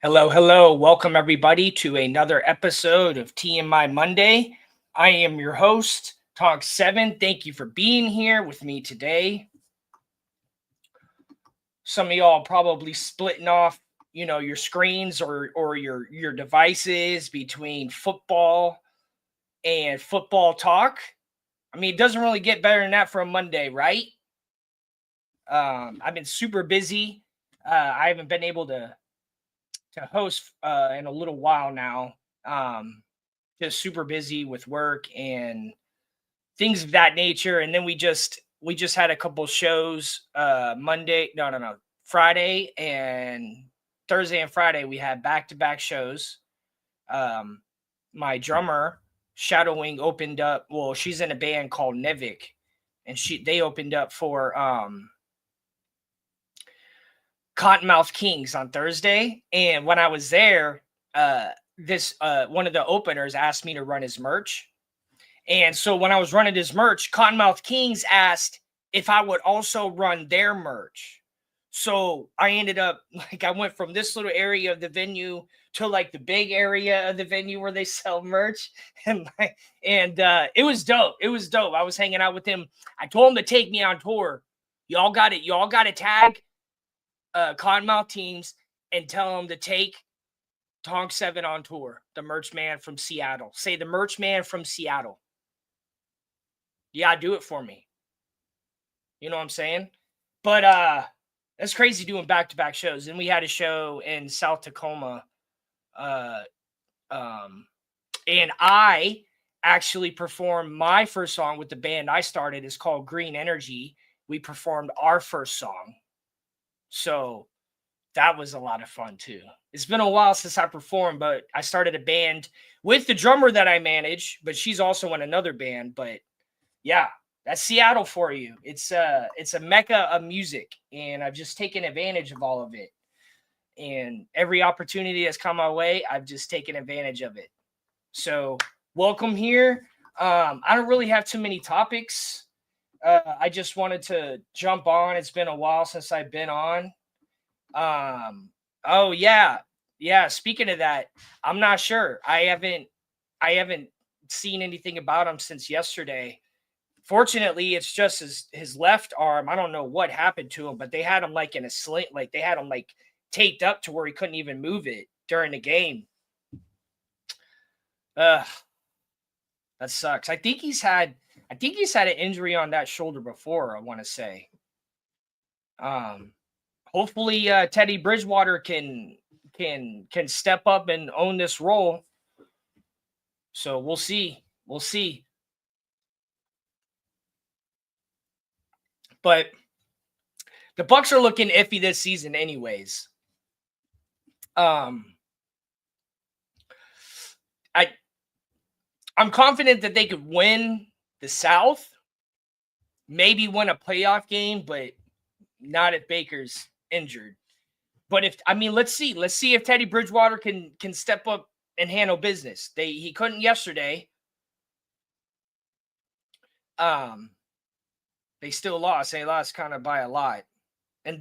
Hello, hello. Welcome, everybody, to another episode of TMI Monday. I am your host, Tonk7. Thank you for being here with me today. Some of y'all probably splitting off, your screens or your devices between football and football talk. I mean, it doesn't really get better than that for a Monday, right? I've been super busy. I haven't been able to host in a little while now. Just super busy with work and things of that nature. And then we just had a couple shows Friday and Thursday and Friday. We had back-to-back shows. My drummer Shadowwing opened up. Well, she's in a band called Nevik, and they opened up for Cottonmouth Kings on Thursday. And when I was there, one of the openers asked me to run his merch. And so when I was running his merch, Cottonmouth Kings asked if I would also run their merch. So I ended up, I went from this little area of the venue to the big area of the venue where they sell merch. And it was dope. It was dope. I was hanging out with him. I told him to take me on tour. Y'all got it. Y'all got to tag Cottonmouth teams and tell them to take Tonk7 on tour, the merch man from Seattle. Say the merch man from Seattle. Yeah, do it for me. You know what I'm saying? But that's crazy doing back-to-back shows. And we had a show in South Tacoma. And I actually performed my first song with the band I started. It's called Green Energy. We performed our first song. So that was a lot of fun too. It's been a while since I performed, but I started a band with the drummer that I manage, but she's also in another band. But yeah, That's Seattle for you. It's a mecca of music, and I've just taken advantage of all of it. And every opportunity that's come my way, I've just taken advantage of it. So welcome here. I don't really have too many topics. I just wanted to jump on. It's been a while since I've been on. Oh yeah. Speaking of that, I'm not sure. I haven't seen anything about him since yesterday. Fortunately, it's just his left arm. I don't know what happened to him, but they had him like in a sling, like they had him like taped up to where he couldn't even move it during the game. That sucks. I think he's had an injury on that shoulder before, I want to say. Hopefully Teddy Bridgewater can step up and own this role. So we'll see. We'll see. But the Bucs are looking iffy this season anyways. I'm confident that they could win the South, maybe win a playoff game, but not if Baker's injured. But let's see if Teddy Bridgewater can step up and handle business. He couldn't yesterday. They still lost. They lost kind of by a lot.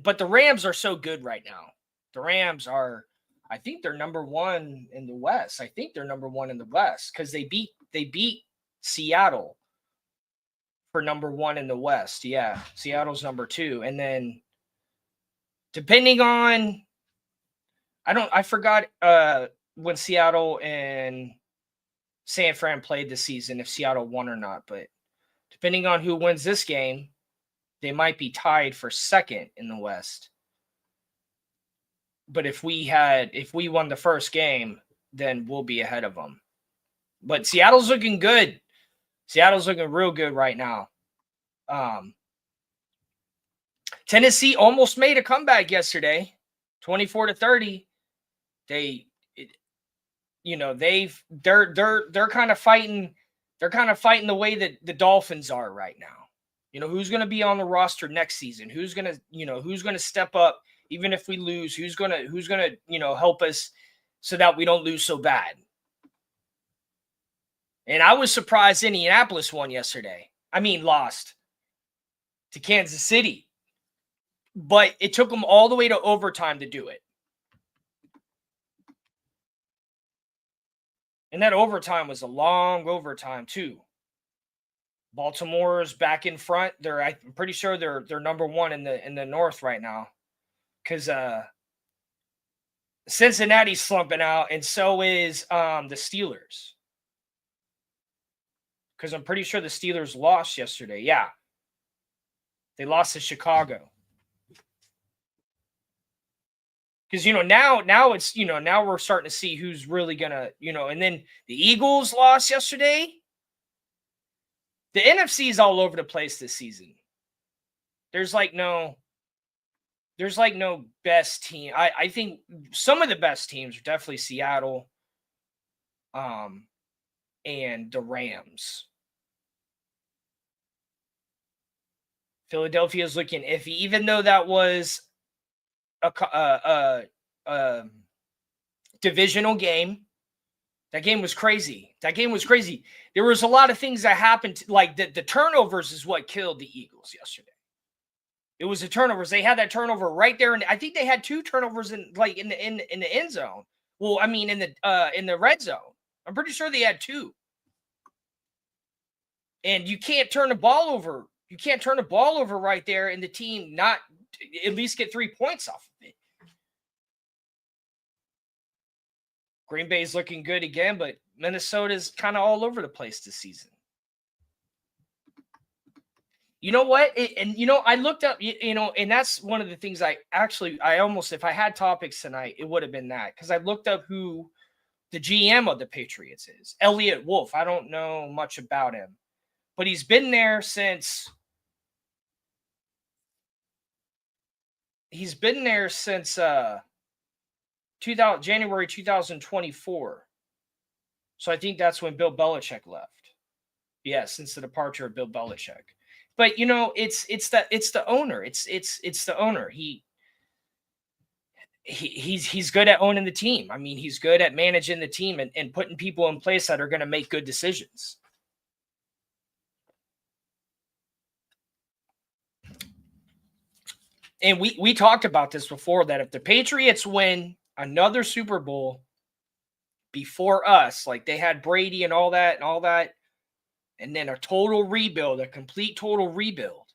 But the Rams are so good right now. The Rams are, I think they're number one in the West. Because they beat Seattle for number one in the West. Yeah, Seattle's number two. And then depending on, I forgot when Seattle and San Fran played this season, if Seattle won or not. But depending on who wins this game, they might be tied for second in the West. But if we won the first game, then we'll be ahead of them. But Seattle's looking good. Seattle's looking real good right now. Tennessee almost made a comeback yesterday, 24-30. They're kind of fighting. They're kind of fighting the way that the Dolphins are right now. Who's going to be on the roster next season? Who's going to step up even if we lose? Who's going to help us so that we don't lose so bad? And I was surprised Indianapolis won yesterday. Lost to Kansas City. But it took them all the way to overtime to do it. And that overtime was a long overtime too. Baltimore's back in front. I'm pretty sure they're number one in the North right now. Because Cincinnati's slumping out, and so is the Steelers. Because I'm pretty sure the Steelers lost yesterday. Yeah. They lost to Chicago. Because, now it's, now we're starting to see who's really going to, and then the Eagles lost yesterday. The NFC is all over the place this season. There's no best team. I think some of the best teams are definitely Seattle and the Rams. Philadelphia is looking iffy, even though that was a divisional game. That game was crazy. There was a lot of things that happened. Like the turnovers is what killed the Eagles yesterday. It was the turnovers. They had that turnover right there, and I think they had two turnovers in the end zone. Well, in the red zone. I'm pretty sure they had two. And you can't turn the ball over. You can't turn the ball over right there, and the team not at least get 3 points off of it. Green Bay's looking good again, but Minnesota's kind of all over the place this season. You know what? I looked up, and that's one of the things I almost, if I had topics tonight, it would have been that. Because I looked up who the GM of the Patriots is. Elliott Wolf. I don't know much about him. But he's been there since January 2024. So I think that's when Bill Belichick left. Yeah, since the departure of Bill Belichick. But it's the owner. It's the owner. He's good at owning the team. I mean, he's good at managing the team and putting people in place that are going to make good decisions. And we talked about this before, that if the Patriots win another Super Bowl before us, like they had Brady and all that, and then a total rebuild, a complete total rebuild,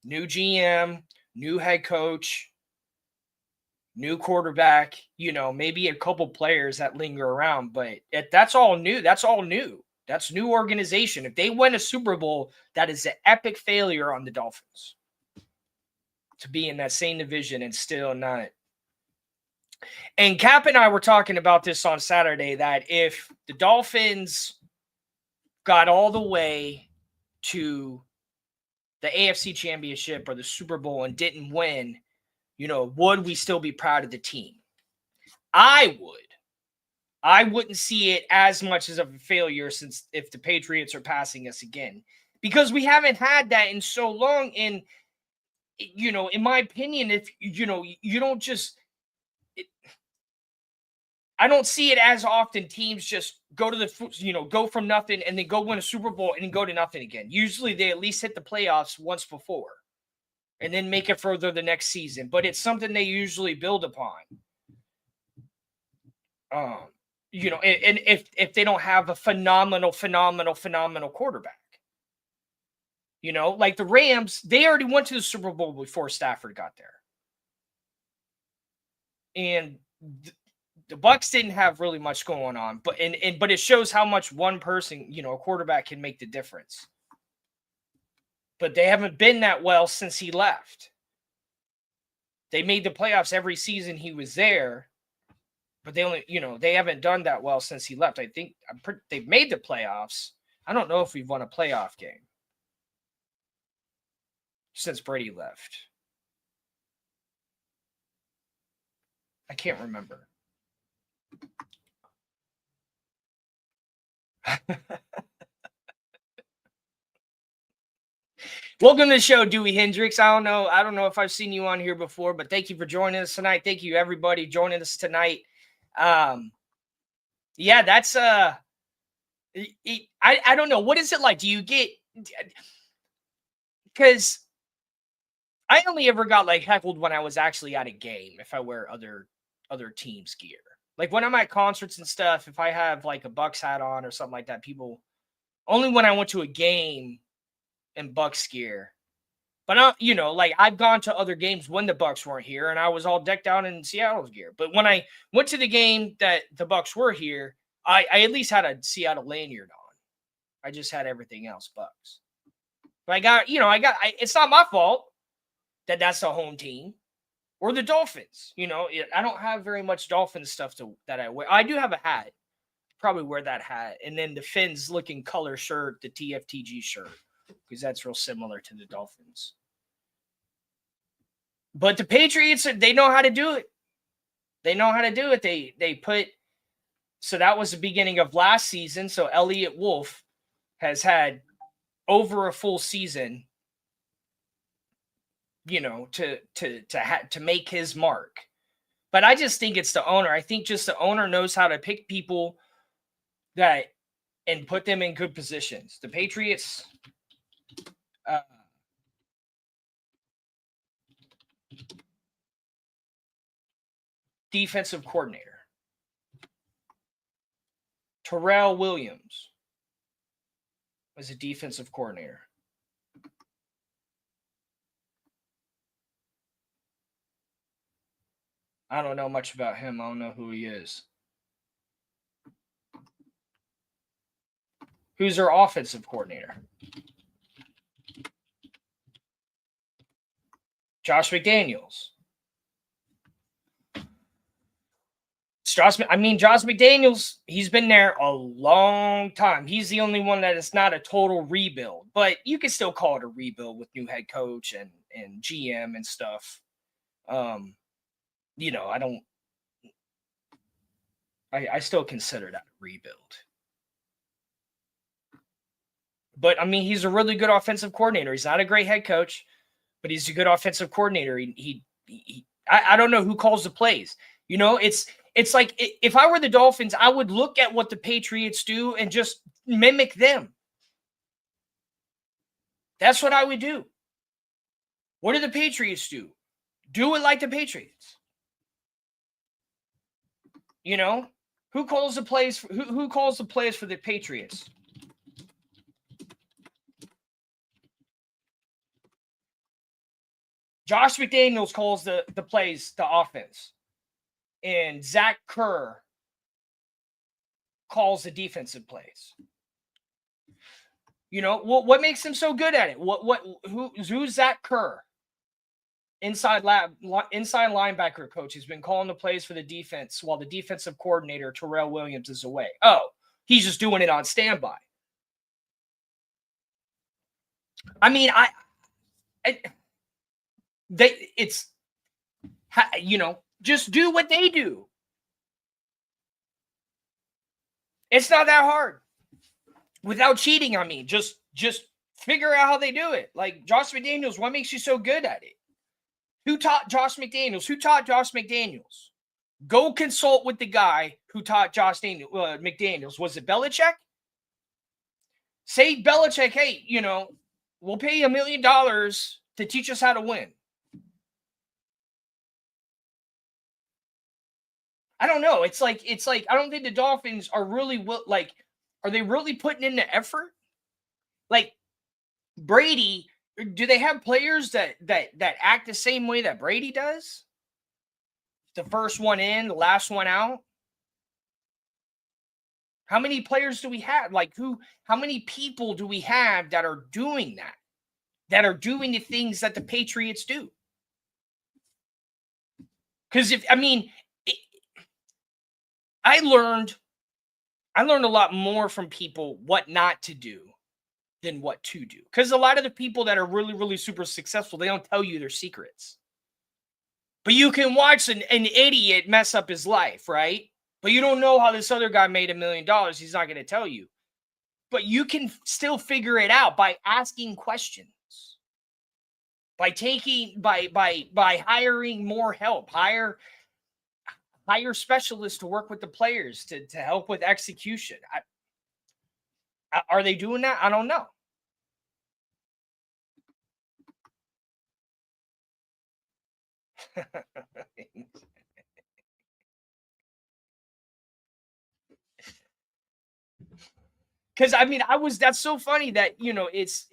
new GM, new head coach, new quarterback, maybe a couple players that linger around, but that's all new. That's all new. That's new organization. If they win a Super Bowl, that is an epic failure on the Dolphins to be in that same division and still not. And Cap and I were talking about this on Saturday, that if the Dolphins got all the way to the AFC Championship or the Super Bowl and didn't win, would we still be proud of the team? I would. I wouldn't see it as much as of a failure since if the Patriots are passing us again, because we haven't had that in so long. And, in my opinion, if, you don't just, I don't see it as often teams just go to go from nothing and then go win a Super Bowl and then go to nothing again. Usually they at least hit the playoffs once before and then make it further the next season. But it's something they usually build upon. And if they don't have a phenomenal quarterback. Like the Rams, they already went to the Super Bowl before Stafford got there. And the Bucs didn't have really much going on, but it shows how much one person, a quarterback can make the difference. But they haven't been that well since he left. They made the playoffs every season he was there, but they only, they haven't done that well since he left. I think they've made the playoffs. I don't know if we've won a playoff game since Brady left. I can't remember. Welcome to the show, Dewey Hendricks. I don't know if I've seen you on here before, but thank you for joining us tonight. Thank you, everybody, joining us tonight. Yeah, that's I don't know. What is it like? Do you get, because I only ever got like heckled when I was actually at a game if I wear other teams' gear. Like when I'm at concerts and stuff, if I have like a Bucks hat on or something like that, people, only when I went to a game in Bucks gear. But like I've gone to other games when the Bucks weren't here and I was all decked out in Seattle's gear. But when I went to the game that the Bucks were here, I at least had a Seattle lanyard on. I just had everything else Bucks. But it's not my fault that that's the home team or the Dolphins. I don't have very much Dolphins stuff that I wear. I do have a hat. Probably wear that hat. And then the Fins looking color shirt, the TFTG shirt, because that's real similar to the Dolphins. But the Patriots, they know how to do it. They know how to do it. They put, so that was the beginning of last season. So Elliott Wolf has had over a full season, to make his mark. But I just think it's the owner. I think just the owner knows how to pick people and put them in good positions. The Patriots, defensive coordinator, Terrell Williams was a defensive coordinator. I don't know much about him. I don't know who he is. Who's their offensive coordinator? Josh McDaniels. Josh McDaniels, he's been there a long time. He's the only one that is not a total rebuild, but you can still call it a rebuild with new head coach and GM and stuff. I still consider that a rebuild. But I mean, he's a really good offensive coordinator. He's not a great head coach, but he's a good offensive coordinator. I don't know who calls the plays. You know, it's like if I were the Dolphins, I would look at what the Patriots do and just mimic them. That's what I would do. What do the Patriots do? Do it like the Patriots. You know, who calls the plays? Who calls the plays for the Patriots? Josh McDaniels calls the plays, the offense, and Zach Kerr calls the defensive plays. You know, what makes him so good at it? Who's Zach Kerr? Inside linebacker coach has been calling the plays for the defense while the defensive coordinator Terrell Williams is away. Oh, he's just doing it on standby. I mean, just do what they do. It's not that hard. Without cheating, I mean, just figure out how they do it. Like Josh McDaniels, what makes you so good at it? Who taught Josh McDaniels? Who taught Josh McDaniels? Go consult with the guy who taught Josh McDaniels. Was it Belichick? Say Belichick, hey, we'll pay you $1 million to teach us how to win. I don't know. It's like I don't think the Dolphins are really are they really putting in the effort? Like Brady, do they have players that act the same way that Brady does? The first one in, the last one out. How many players do we have? How many people do we have that are doing that? That are doing the things that the Patriots do? Because I learned a lot more from people what not to do than what to do. Because a lot of the people that are really, really super successful, they don't tell you their secrets. But you can watch an idiot mess up his life, right? But you don't know how this other guy made $1 million. He's not going to tell you. But you can still figure it out by asking questions. By hiring more help, hire specialists to work with the players to help with execution. Are they doing that? I don't know. Because that's so funny that it's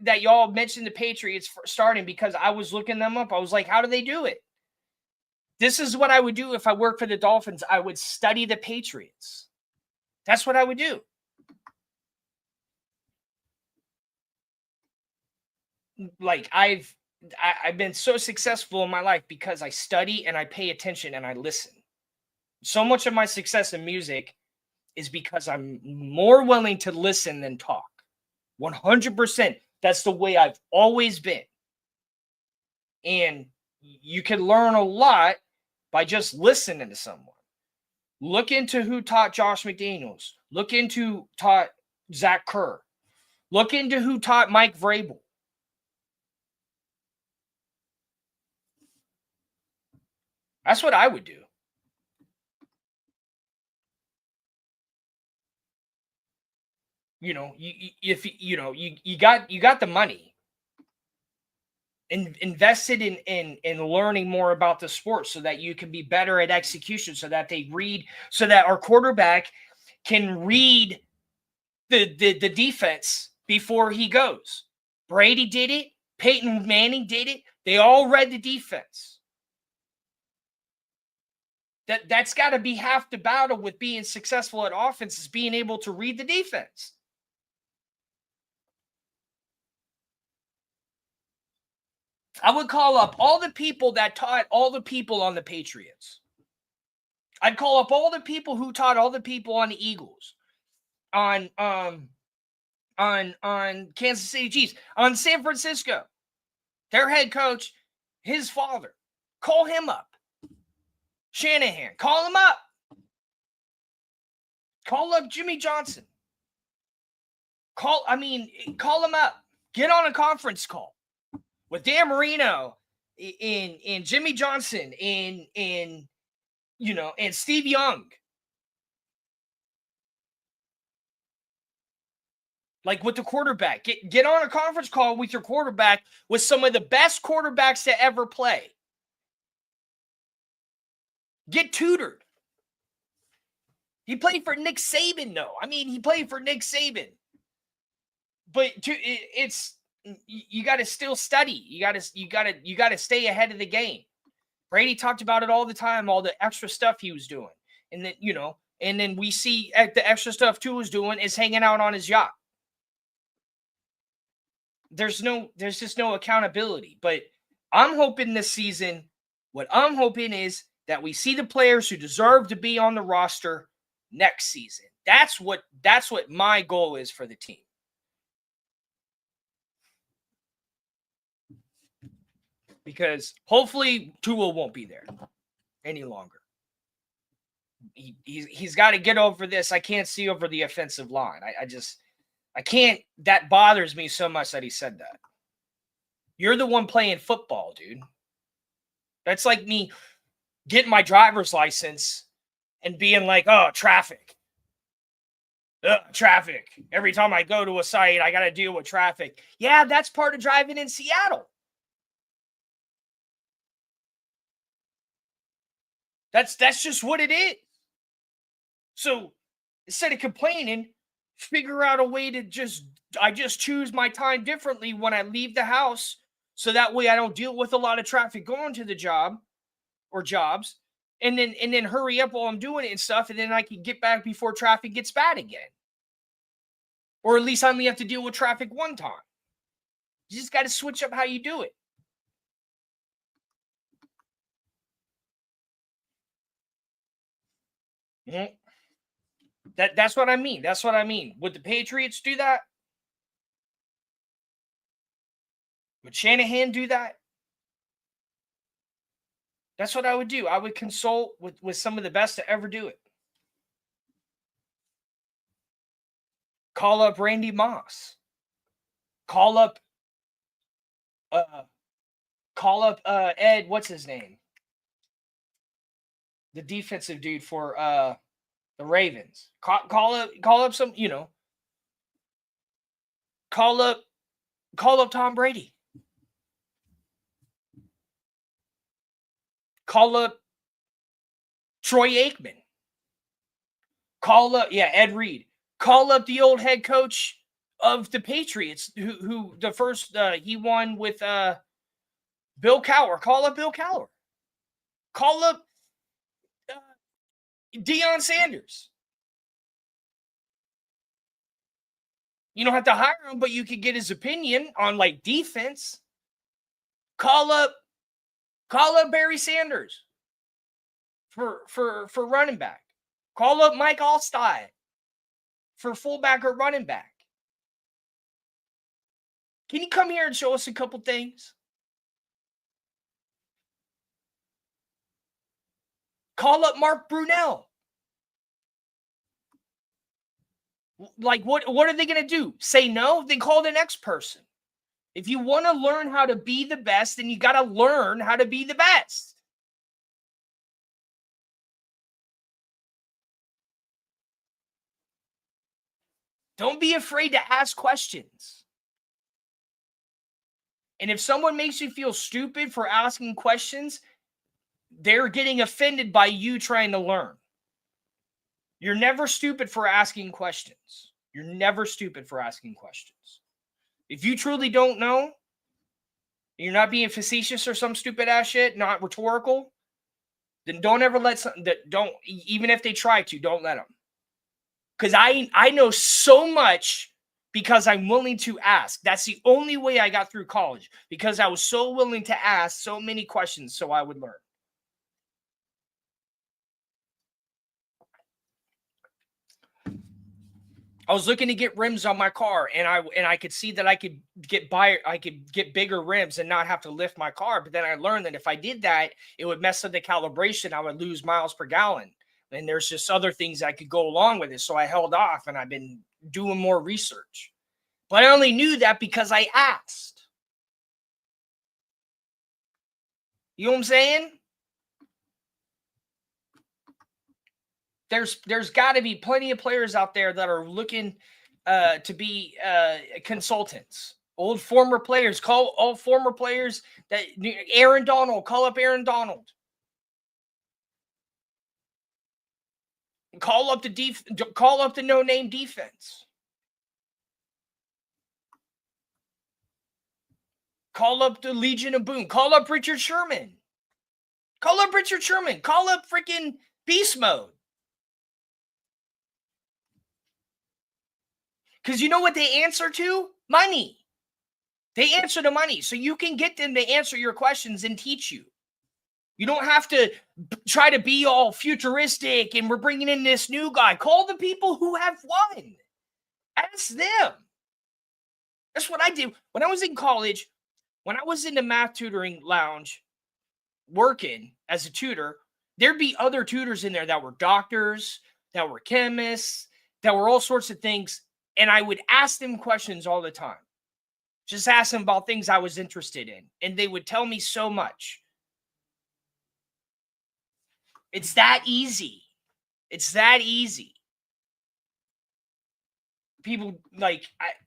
that y'all mentioned the Patriots for starting, because I was looking them up. I was like, how do they do it? This is what I would do if I worked for the Dolphins. I would study the Patriots. That's what I would do. Like I've been so successful in my life because I study and I pay attention and I listen. So much of my success in music is because I'm more willing to listen than talk. 100%. That's the way I've always been. And you can learn a lot by just listening to someone. Look into who taught Josh McDaniels. Look into taught Zach Kerr. Look into who taught Mike Vrabel. That's what I would do. If you got the money, invested in learning more about the sport so that you can be better at execution, so that our quarterback can read the defense before he goes. Brady did it. Peyton Manning did it. They all read the defense. That's got to be half the battle with being successful at offense, is being able to read the defense. I would call up all the people that taught all the people on the Patriots. I'd call up all the people who taught all the people on the Eagles, on Kansas City Chiefs, on San Francisco. Their head coach, his father. Call him up. Shanahan, call him up. Call up Jimmy Johnson. call them up. Get on a conference call with Dan Marino and Jimmy Johnson and Steve Young. Like with the quarterback. Get on a conference call with your quarterback with some of the best quarterbacks to ever play. Get tutored. He played for Nick Saban, though. He played for Nick Saban. But you got to still study. You got to stay ahead of the game. Brady talked about it all the time, all the extra stuff he was doing. And then, and then we see the extra stuff Tua was doing is hanging out on his yacht. There's just no accountability. But I'm hoping this season, what I'm hoping is that we see the players who deserve to be on the roster next season. That's what my goal is for the team. Because hopefully Tua won't be there any longer. He's got to get over this. I can't see over the offensive line. I can't. That bothers me so much that he said that. You're the one playing football, dude. That's like me getting my driver's license and being like, oh, traffic. Traffic. Every time I go to a site, I got to deal with traffic. Yeah, that's part of driving in Seattle. That's just what it is. So instead of complaining, figure out a way to just choose my time differently when I leave the house, so that way I don't deal with a lot of traffic going to the job or jobs, and then hurry up while I'm doing it and stuff, and then I can get back before traffic gets bad again. Or at least I only have to deal with traffic one time. You just got to switch up how you do it. That's what I mean. That's what I mean. Would the Patriots do that? Would Shanahan do that? That's what I would do. I would consult with some of the best to ever do it. Call up Randy Moss. Call up Ed, what's his name? The defensive dude for the Ravens. Call up some, call up Tom Brady. Call up Troy Aikman. Call up, Ed Reed. Call up the old head coach of the Patriots, who the first he won with Bill Cowher. Call up Bill Cowher. Call up Deion Sanders. You don't have to hire him, but you could get his opinion on like defense. Call up Barry Sanders for running back. Call up Mike Allstott for fullback or running back. Can you come here and show us a couple things? Call up Mark Brunell. Like, what are they going to do? Say no? Then call the next person. If you want to learn how to be the best, then you got to learn how to be the best. Don't be afraid to ask questions. And if someone makes you feel stupid for asking questions, they're getting offended by you trying to learn. You're never stupid for asking questions. You're never stupid for asking questions. If you truly don't know, you're not being facetious or some stupid ass shit, not rhetorical, then don't ever let something that don't, even if they try to, don't let them. Because I know so much because I'm willing to ask. That's the only way I got through college, because I was so willing to ask so many questions so I would learn. I was looking to get rims on my car, and I could see that I could get bigger rims and not have to lift my car. But then I learned that if I did that, it would mess up the calibration. I would lose miles per gallon. And there's just other things I could go along with it. So I held off, and I've been doing more research. But I only knew that because I asked. You know what I'm saying? There's got to be plenty of players out there that are looking to be consultants. Old former players, call all former players that Aaron Donald, call up Aaron Donald. Call up the no-name defense. Call up the Legion of Boom. Call up Richard Sherman. Call up Richard Sherman. Call up freaking Beast Mode. Because you know what they answer to? Money. They answer to money. So you can get them to answer your questions and teach you. You don't have to try to be all futuristic and we're bringing in this new guy. Call the people who have won. Ask them. That's what I did. When I was in college, when I was in the math tutoring lounge working as a tutor, there'd be other tutors in there that were doctors, that were chemists, that were all sorts of things. And I would ask them questions all the time. Just ask them about things I was interested in. And they would tell me so much. It's that easy. It's that easy. People like,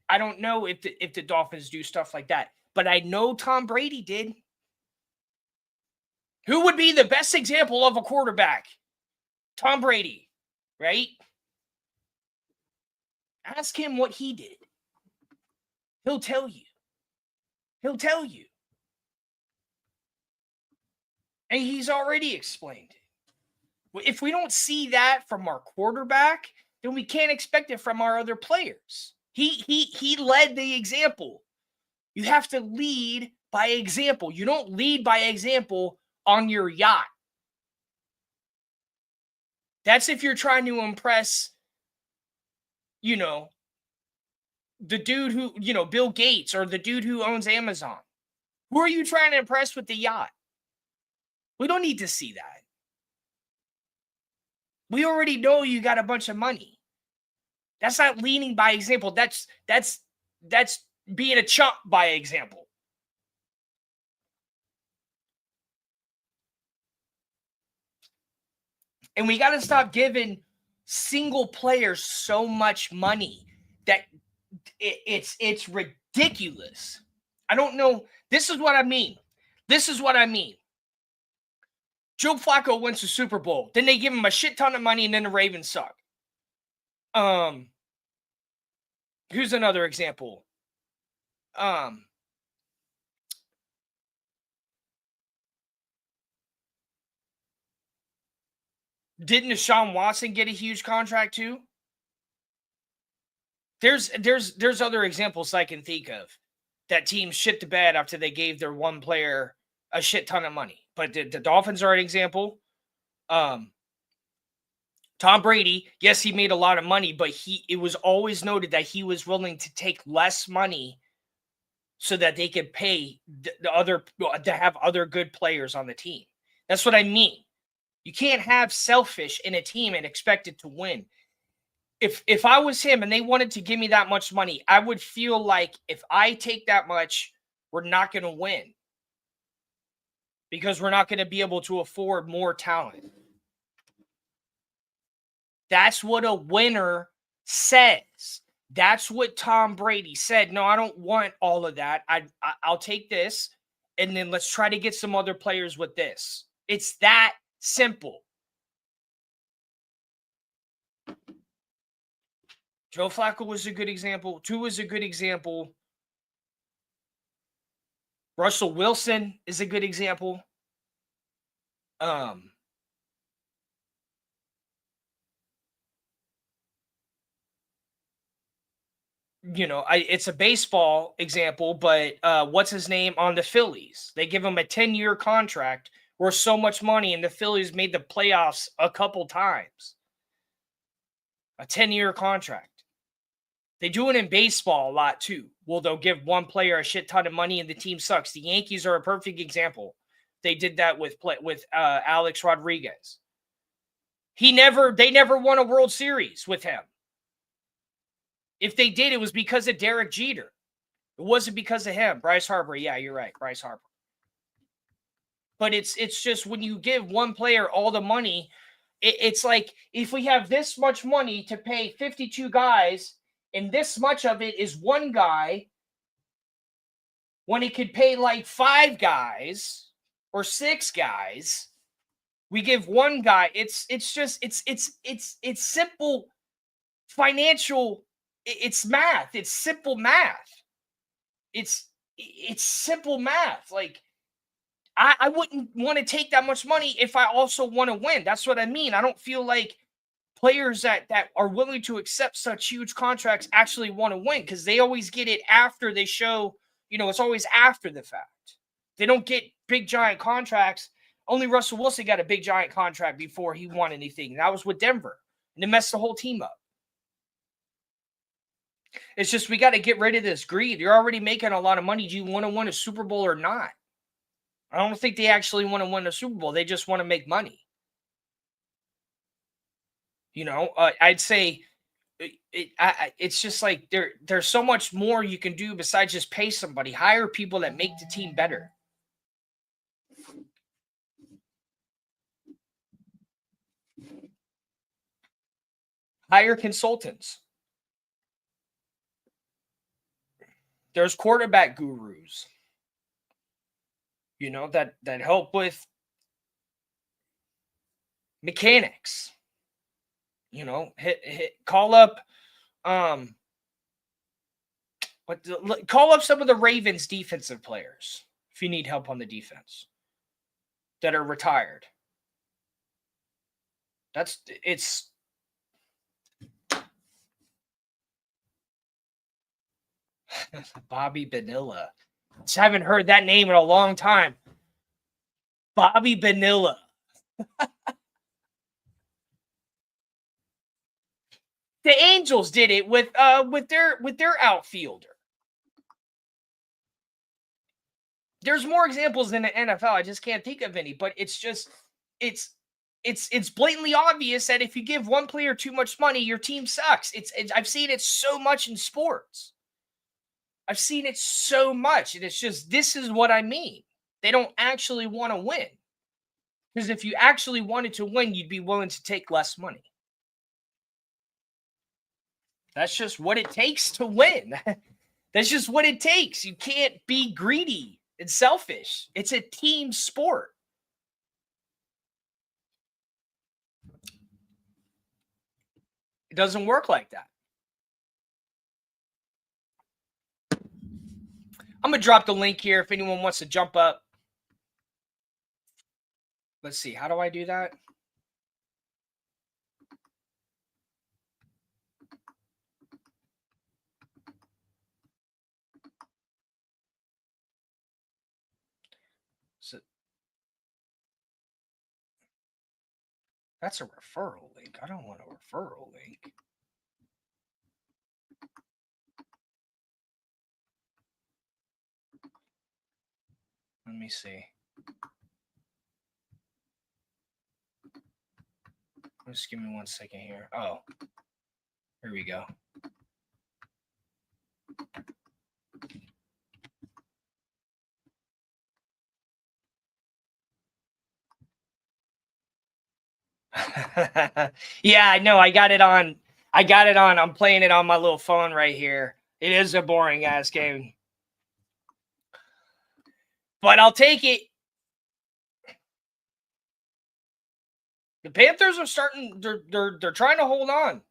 I don't know if the Dolphins do stuff like that, but I know Tom Brady did. Who would be the best example of a quarterback? Tom Brady, right? Ask him what he did. He'll tell you. He'll tell you. And he's already explained it. If we don't see that from our quarterback, then we can't expect it from our other players. He led the example. You have to lead by example. You don't lead by example on your yacht. That's if you're trying to impress, the dude who, Bill Gates or the dude who owns Amazon. Who are you trying to impress with the yacht? We don't need to see that. We already know you got a bunch of money. That's not leading by example. That's being a chump by example. And we got to stop giving single players so much money that it's ridiculous. I don't know. This is what I mean. Joe Flacco wins the Super Bowl. Then they give him a shit ton of money and then the Ravens suck. Here's another example. Didn't Deshaun Watson get a huge contract too? There's other examples I can think of that teams shit the bed after they gave their one player a shit ton of money. But the Dolphins are an example. Tom Brady, yes, he made a lot of money, but it was always noted that he was willing to take less money so that they could pay to have other good players on the team. That's what I mean. You can't have selfish in a team and expect it to win. If I was him and they wanted to give me that much money, I would feel like if I take that much, we're not going to win because we're not going to be able to afford more talent. That's what a winner says. That's what Tom Brady said. No, I don't want all of that. I'll take this, and then let's try to get some other players with this. It's that simple. Joe Flacco was a good example. Tua is a good example. Russell Wilson is a good example. It's a baseball example, but what's his name on the Phillies? They give him a 10-year contract worth so much money, and the Phillies made the playoffs a couple times. A 10-year contract. They do it in baseball a lot too. Well, they'll give one player a shit ton of money and the team sucks. The Yankees are a perfect example. They did that with Alex Rodriguez. They never won a World Series with him. If they did, it was because of Derek Jeter. It wasn't because of him. Bryce Harper. Yeah, you're right. Bryce Harper. But it's just when you give one player all the money, it's like if we have this much money to pay 52 guys and this much of it is one guy, when it could pay like 5 guys or 6 guys, we give one guy. It's simple financial. It's math. It's simple math. It's simple math. Like I wouldn't want to take that much money if I also want to win. That's what I mean. I don't feel like players that are willing to accept such huge contracts actually want to win, because they always get it after they show, it's always after the fact. They don't get big giant contracts. Only Russell Wilson got a big giant contract before he won anything. That was with Denver, and it messed the whole team up. It's just we got to get rid of this greed. You're already making a lot of money. Do you want to win a Super Bowl or not? I don't think they actually want to win a Super Bowl. They just want to make money. I'd say it's just like there's so much more you can do besides just pay somebody. Hire people that make the team better. Hire consultants. There's quarterback gurus, that help with mechanics. Call up call up some of the Ravens defensive players if you need help on the defense that are retired. It's Bobby Bonilla. Just haven't heard that name in a long time. Bobby Bonilla. The Angels did it with their outfielder. There's more examples in the NFL. I just can't think of any, but it's blatantly obvious that if you give one player too much money, your team sucks. I've seen it so much in sports. I've seen it so much, and it's just, this is what I mean. They don't actually want to win. Because if you actually wanted to win, you'd be willing to take less money. That's just what it takes to win. That's just what it takes. You can't be greedy and selfish. It's a team sport. It doesn't work like that. I'm going to drop the link here if anyone wants to jump up. Let's see. How do I do that? So that's a referral link. I don't want a referral link. Let me see. Just give me 1 second here. Oh, here we go. Yeah, I know. I got it on. I'm playing it on my little phone right here. It is a boring ass game, but I'll take it. The Panthers are starting. They're trying to hold on.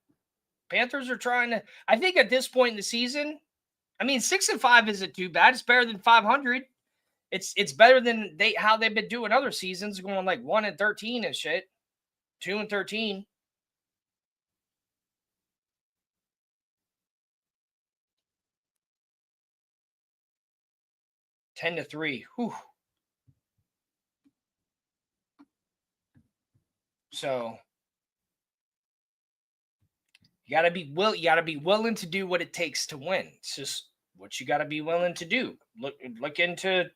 Panthers are trying to. I think at this point in the season, 6-5 isn't too bad. It's better than 500. It's better than how they've been doing other seasons, going like 1-13 and shit, 2-13. $10-3. Whew. So you gotta be willing to do what it takes to win. It's just what you gotta be willing to do. Look into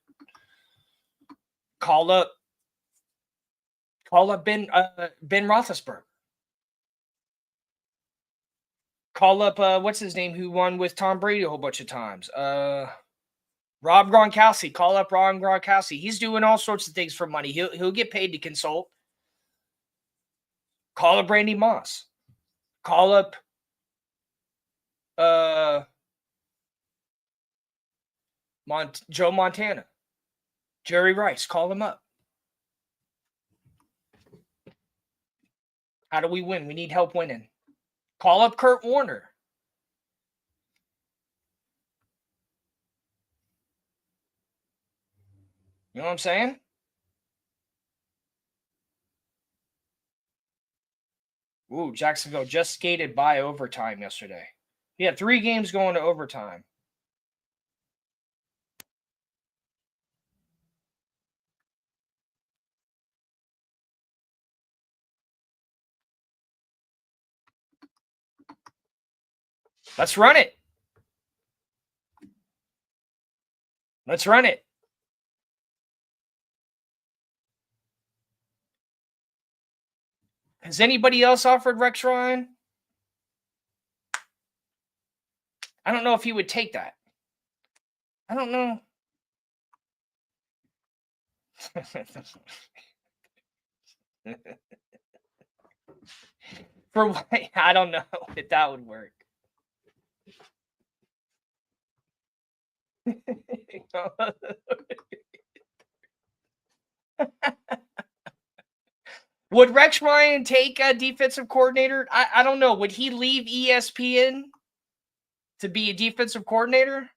call up Ben Roethlisberger. Call up what's his name who won with Tom Brady a whole bunch of times. Rob Gronkowski. Call up Rob Gronkowski. He's doing all sorts of things for money. He'll get paid to consult. Call up Randy Moss. Call up Joe Montana. Jerry Rice. Call him up. How do we win? We need help winning. Call up Kurt Warner. You know what I'm saying? Ooh, Jacksonville just skated by overtime yesterday. He had 3 games going to overtime. Let's run it. Let's run it. Has anybody else offered Rex Ryan? I don't know if he would take that. I don't know. For what? I don't know if that would work. Would Rex Ryan take a defensive coordinator? I don't know. Would he leave ESPN to be a defensive coordinator?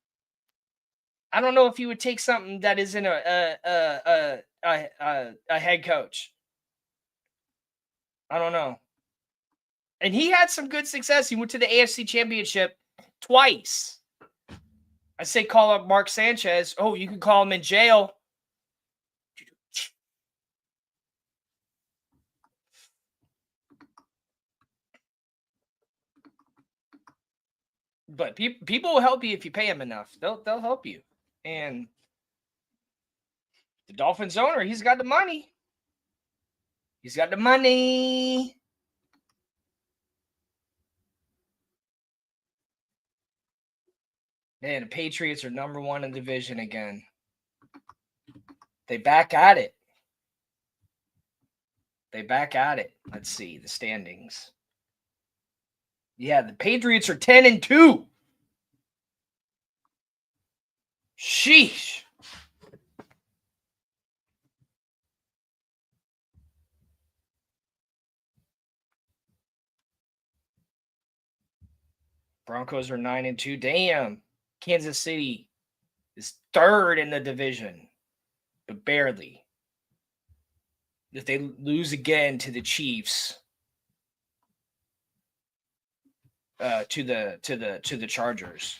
I don't know if he would take something that isn't a head coach. I don't know. And he had some good success. He went to the AFC Championship twice. I say call up Mark Sanchez. Oh, you can call him in jail. But people will help you if you pay them enough. They'll help you. And the Dolphins owner, he's got the money. He's got the money. Man, the Patriots are number 1 in the division again. They back at it. Let's see the standings. Yeah, the Patriots are 10-2. Sheesh. Broncos are 9-2. Damn. Kansas City is 3rd in the division, but barely. If they lose again to the Chiefs, to the Chargers,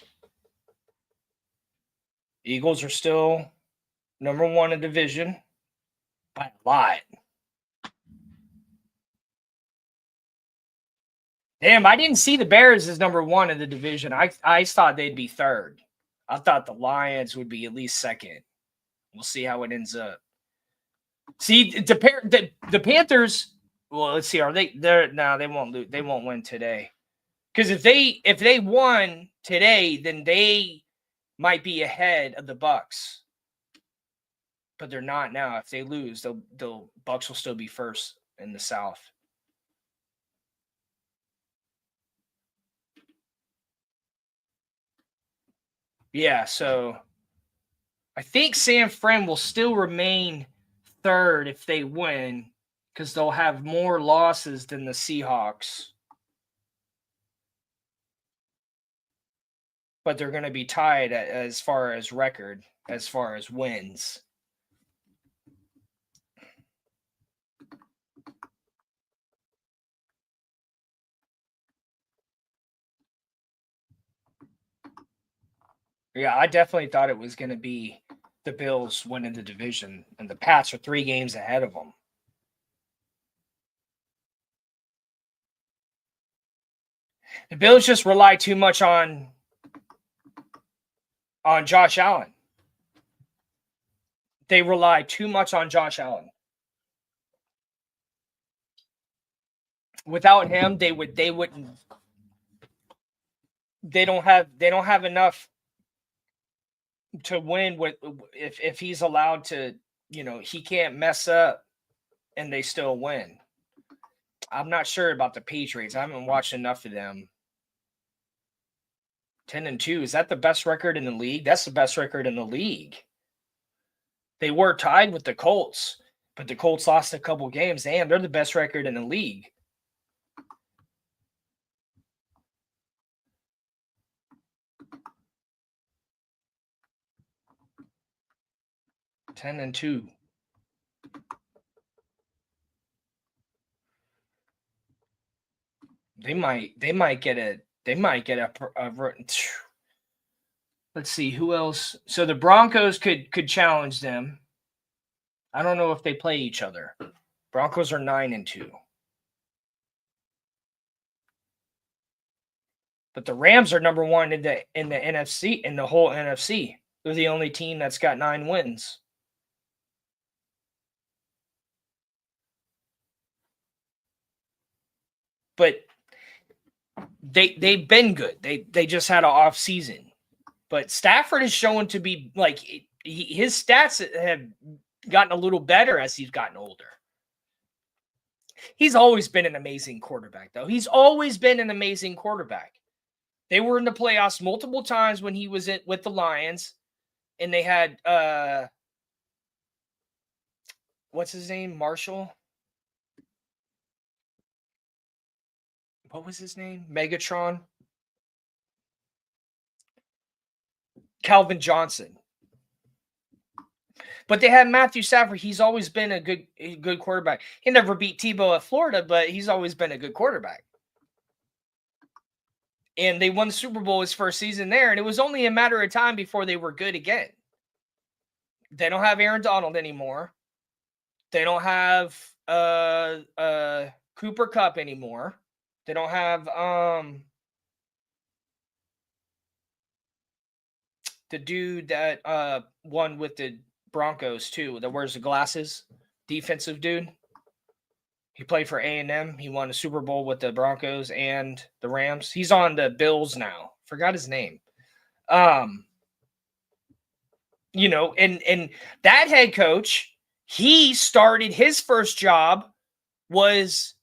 Eagles are still number 1 in division by a lot. Damn, I didn't see the Bears as number 1 in the division. I thought they'd be 3rd. I thought the Lions would be at least 2nd. We'll see how it ends up. See, the Panthers. Well, let's see. Are they there? No, they won't lose. They won't win today. Because if they won today, then they might be ahead of the Bucks. But they're not now. If they lose, the Bucks will still be 1st in the South. Yeah, so I think San Fran will still remain 3rd if they win, because they'll have more losses than the Seahawks. But they're going to be tied as far as record, as far as wins. Yeah, I definitely thought it was going to be the Bills winning the division, and the Pats are 3 games ahead of them. The Bills just rely too much on Josh Allen. They rely too much on Josh Allen. Without him, they wouldn't. they don't have enough to win with if he's allowed to, he can't mess up and they still win. I'm not sure about the Patriots. I haven't watched enough of them. 10-2. Is that the best record in the league? That's the best record in the league. They were tied with the Colts, but the Colts lost a couple games. Damn, they're the best record in the league. Ten and 2. They might get a let's see who else. So the Broncos could challenge them. I don't know if they play each other. Broncos are 9-2. But the Rams are number 1 in the NFC, in the whole NFC. They're the only team that's got 9 wins. But they've been good. They just had an off season. But Stafford is showing to be like his stats have gotten a little better as he's gotten older. He's always been an amazing quarterback, though. He's always been an amazing quarterback. They were in the playoffs multiple times when he was with the Lions, and they had what's his name? Marshall. What was his name? Megatron. Calvin Johnson. But they had Matthew Stafford. He's always been a good quarterback. He never beat Tebow at Florida, but he's always been a good quarterback. And they won the Super Bowl his first season there, and it was only a matter of time before they were good again. They don't have Aaron Donald anymore. They don't have Cooper Kupp anymore. They don't have the dude that won with the Broncos too, that wears the glasses, defensive dude. He played for A&M. He won a Super Bowl with the Broncos and the Rams. He's on the Bills now. Forgot his name. And that head coach, he started his first job was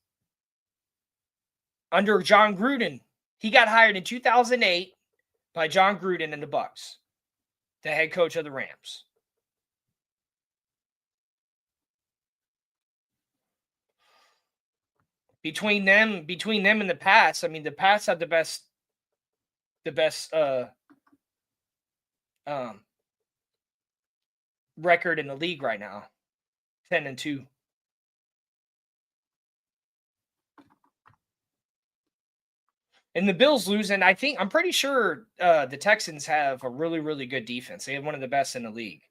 under John Gruden. He got hired in 2008 by John Gruden and the Bucs, the head coach of the Rams. Between them and the Pats, I mean, the Pats have the best record in the league right now, 10-2. And the Bills lose, and I'm pretty sure the Texans have a really, really good defense. They have one of the best in the league.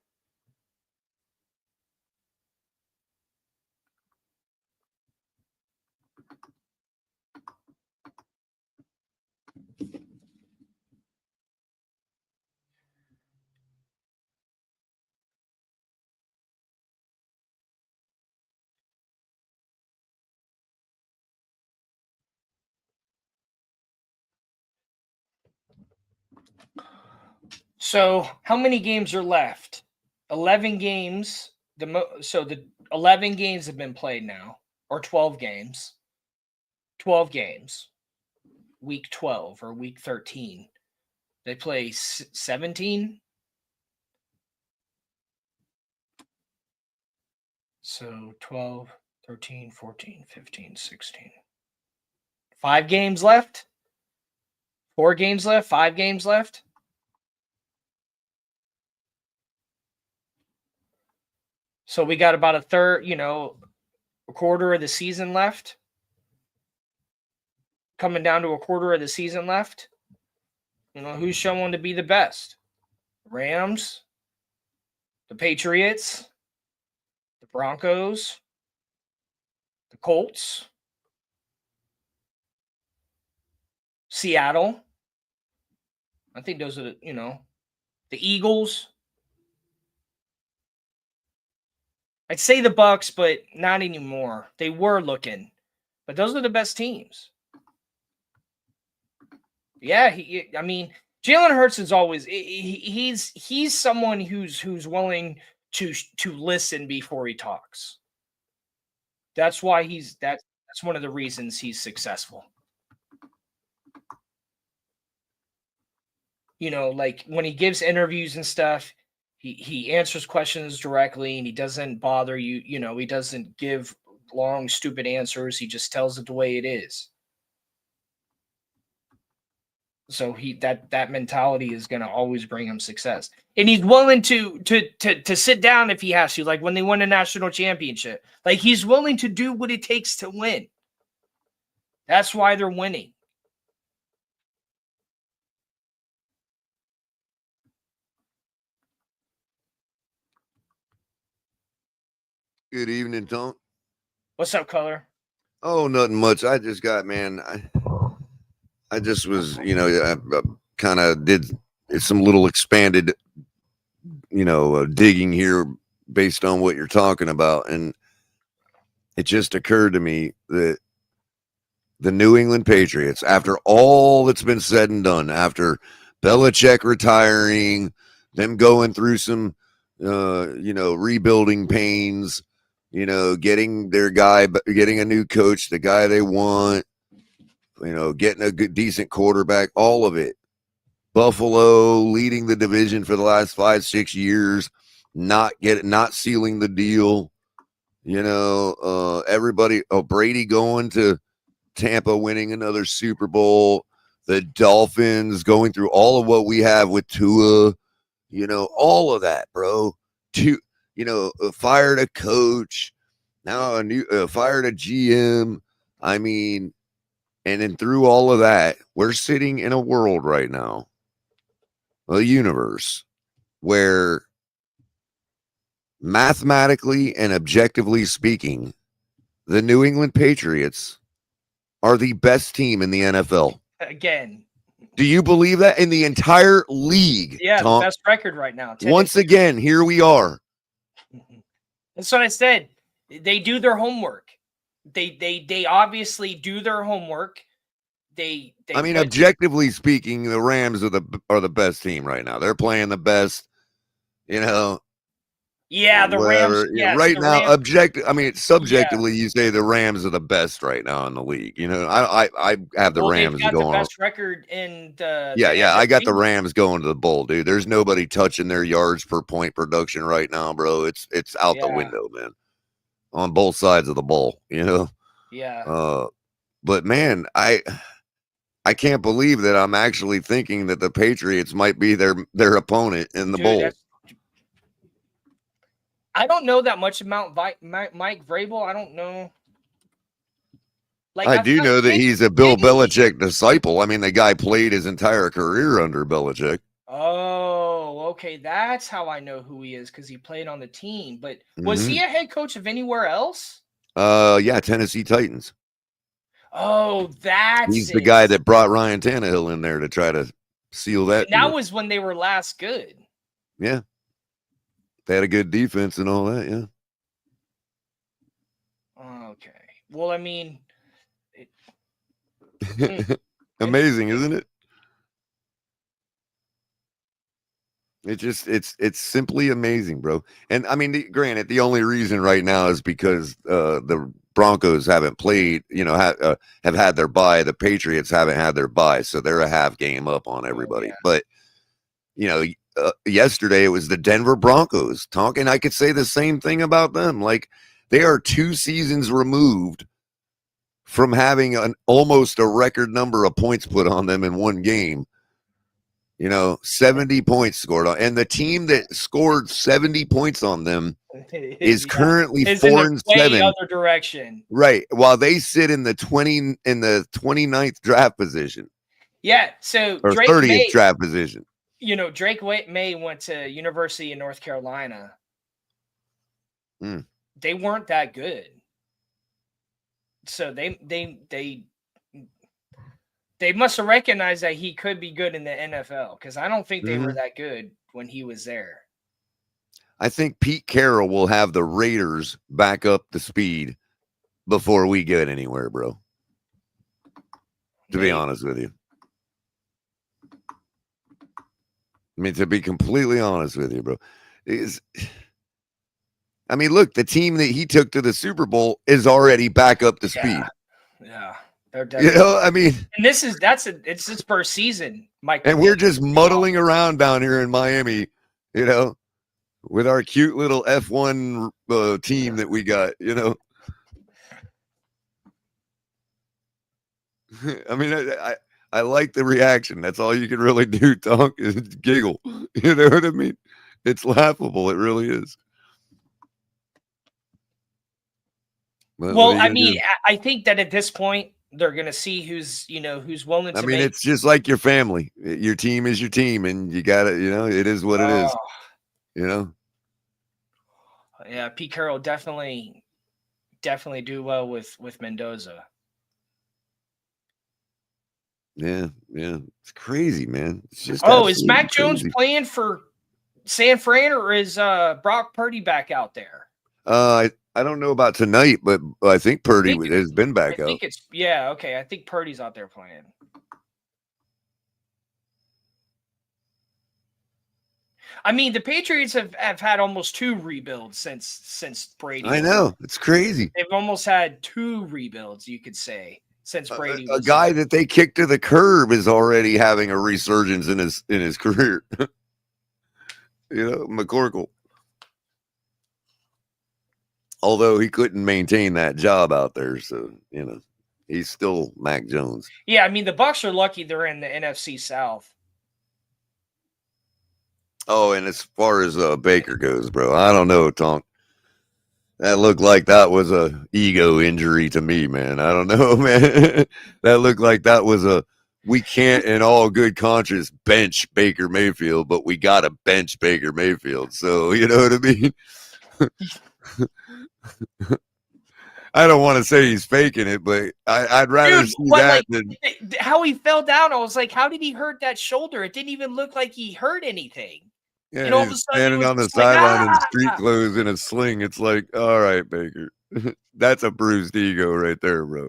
So how many games are left? 11 games. So the 11 games have been played now, or 12 games. 12 games. Week 12 or week 13. They play 17. So 12, 13, 14, 15, 16. 5 games left? 4 games left? 5 games left? So we got about a quarter of the season left. Coming down to a quarter of the season left. Who's showing to be the best? Rams, the Patriots, the Broncos, the Colts, Seattle. I think those are the Eagles. I'd say the Bucs, but not anymore. They were looking, but those are the best teams. Yeah, I mean, Jalen Hurts is always he's someone who's willing to listen before he talks. That's why that's one of the reasons he's successful. You know, like when he gives interviews and stuff, he answers questions directly and he doesn't bother you, you know, he doesn't give long stupid answers. He just tells it the way it is. So that mentality is going to always bring him success. And he's willing to sit down if he has to, like when they won a national championship. Like he's willing to do what it takes to win. That's why they're winning. Good evening, Tom. What's up, Color? Oh, nothing much. I just got, man. I just was, I kind of did some little expanded, digging here based on what you're talking about, and it just occurred to me that the New England Patriots, after all that's been said and done, after Belichick retiring, them going through some, rebuilding pains, getting their guy, getting a new coach, the guy they want, getting a good, decent quarterback, all of it. Buffalo leading the division for the last 5-6 years, not sealing the deal. Everybody, Brady going to Tampa, winning another Super Bowl, the Dolphins going through all of what we have with Tua, all of that, bro. Fired a coach, now a new fired a GM. I mean, and then through all of that, we're sitting in a world right now, a universe where mathematically and objectively speaking, the New England Patriots are the best team in the NFL. Again. Do you believe that? In the entire league? Yeah, Tom? the best record right now. Once again, here we are. That's what I said. They do their homework. They obviously do their homework. I mean, objectively speaking, the Rams are the best team right now. They're playing the best, Yeah, the whatever. Rams. Yes, right now, Rams, I mean, subjectively, you say the Rams are the best right now in the league. I have the Rams they've got going. The best record in the. Yeah. I got the Rams going to the bowl, dude. There's nobody touching their yards per point production right now, bro. It's out the window, man. On both sides of the ball, Yeah. But man, I can't believe that I'm actually thinking that the Patriots might be their opponent in the bowl. I don't know that much about Mike Vrabel. I don't know. Like I do know that he's a Bill Belichick disciple. I mean, the guy played his entire career under Belichick. Oh, okay. That's how I know who he is, because he played on the team. But was he a head coach of anywhere else? Yeah, Tennessee Titans. Oh, he's the guy that brought Ryan Tannehill in there to try to seal that. And that was when they were last good. Yeah. They had a good defense and all that, yeah. Okay. Well, I mean, amazing, isn't it? It's simply amazing, bro. And I mean, granted, the only reason right now is because the Broncos haven't played, have had their bye. The Patriots haven't had their bye, so they're a half game up on everybody. Oh, yeah. But yesterday it was the Denver Broncos talking. I could say the same thing about them. Like, they are 2 seasons removed from having almost a record number of points put on them in one game. 70 points scored on, and the team that scored 70 points on them is currently 4-7. Other direction, right? While they sit in the 29th draft position. Yeah, so or Drake 30th May, draft position. Drake May went to University of North Carolina. They weren't that good, so they must have recognized that he could be good in the NFL, because I don't think they were that good when he was there. I think Pete Carroll will have the Raiders back up the speed before we get anywhere, bro. To be honest with you. I mean, to be completely honest with you, bro, I mean, look, the team that he took to the Super Bowl is already back up to speed. Yeah. They're You definitely. know, I mean, And it's his first season, Mike. and we're just muddling around down here in Miami, you know, with our cute little F1 team that we got, you know. I mean, I like the reaction. That's all you can really do, Tonk, is giggle. You know what I mean? It's laughable. It really is. But Well, I mean, I think that at this point they're gonna see who's willing to. I mean, it's just like your family. Your team is your team, and you got to, you know, it is what it is. You know. Yeah, Pete Carroll definitely do well with Mendoza. Yeah, it's crazy, man. It's just is Mac Jones playing for San Fran, or is Brock Purdy back out there? I don't know about tonight, but I think Purdy has been back out. I think it's okay. I think Purdy's out there playing. I mean, the Patriots have had almost 2 rebuilds since Brady. I know, it's crazy. They've almost had 2 rebuilds, you could say, since Brady. A guy that they kicked to the curb is already having a resurgence in his career. You know, McCorkle. Although he couldn't maintain that job out there, so you know, he's still Mac Jones. Yeah, I mean, the Bucs are lucky they're in the NFC South. Oh, and as far as Baker goes, bro, I don't know, Tonk. That looked like that was a ego injury to me, man. I don't know, man. That looked like that was we can't in all good conscience bench Baker Mayfield, but we got to bench Baker Mayfield. So, you know what I mean? I don't want to say he's faking it, but I'd rather see that than how he fell down. I was like, how did he hurt that shoulder? It didn't even look like he hurt anything. Yeah, and all of a sudden standing on the sideline in street clothes in a sling. It's like, all right, Baker, that's a bruised ego right there, bro.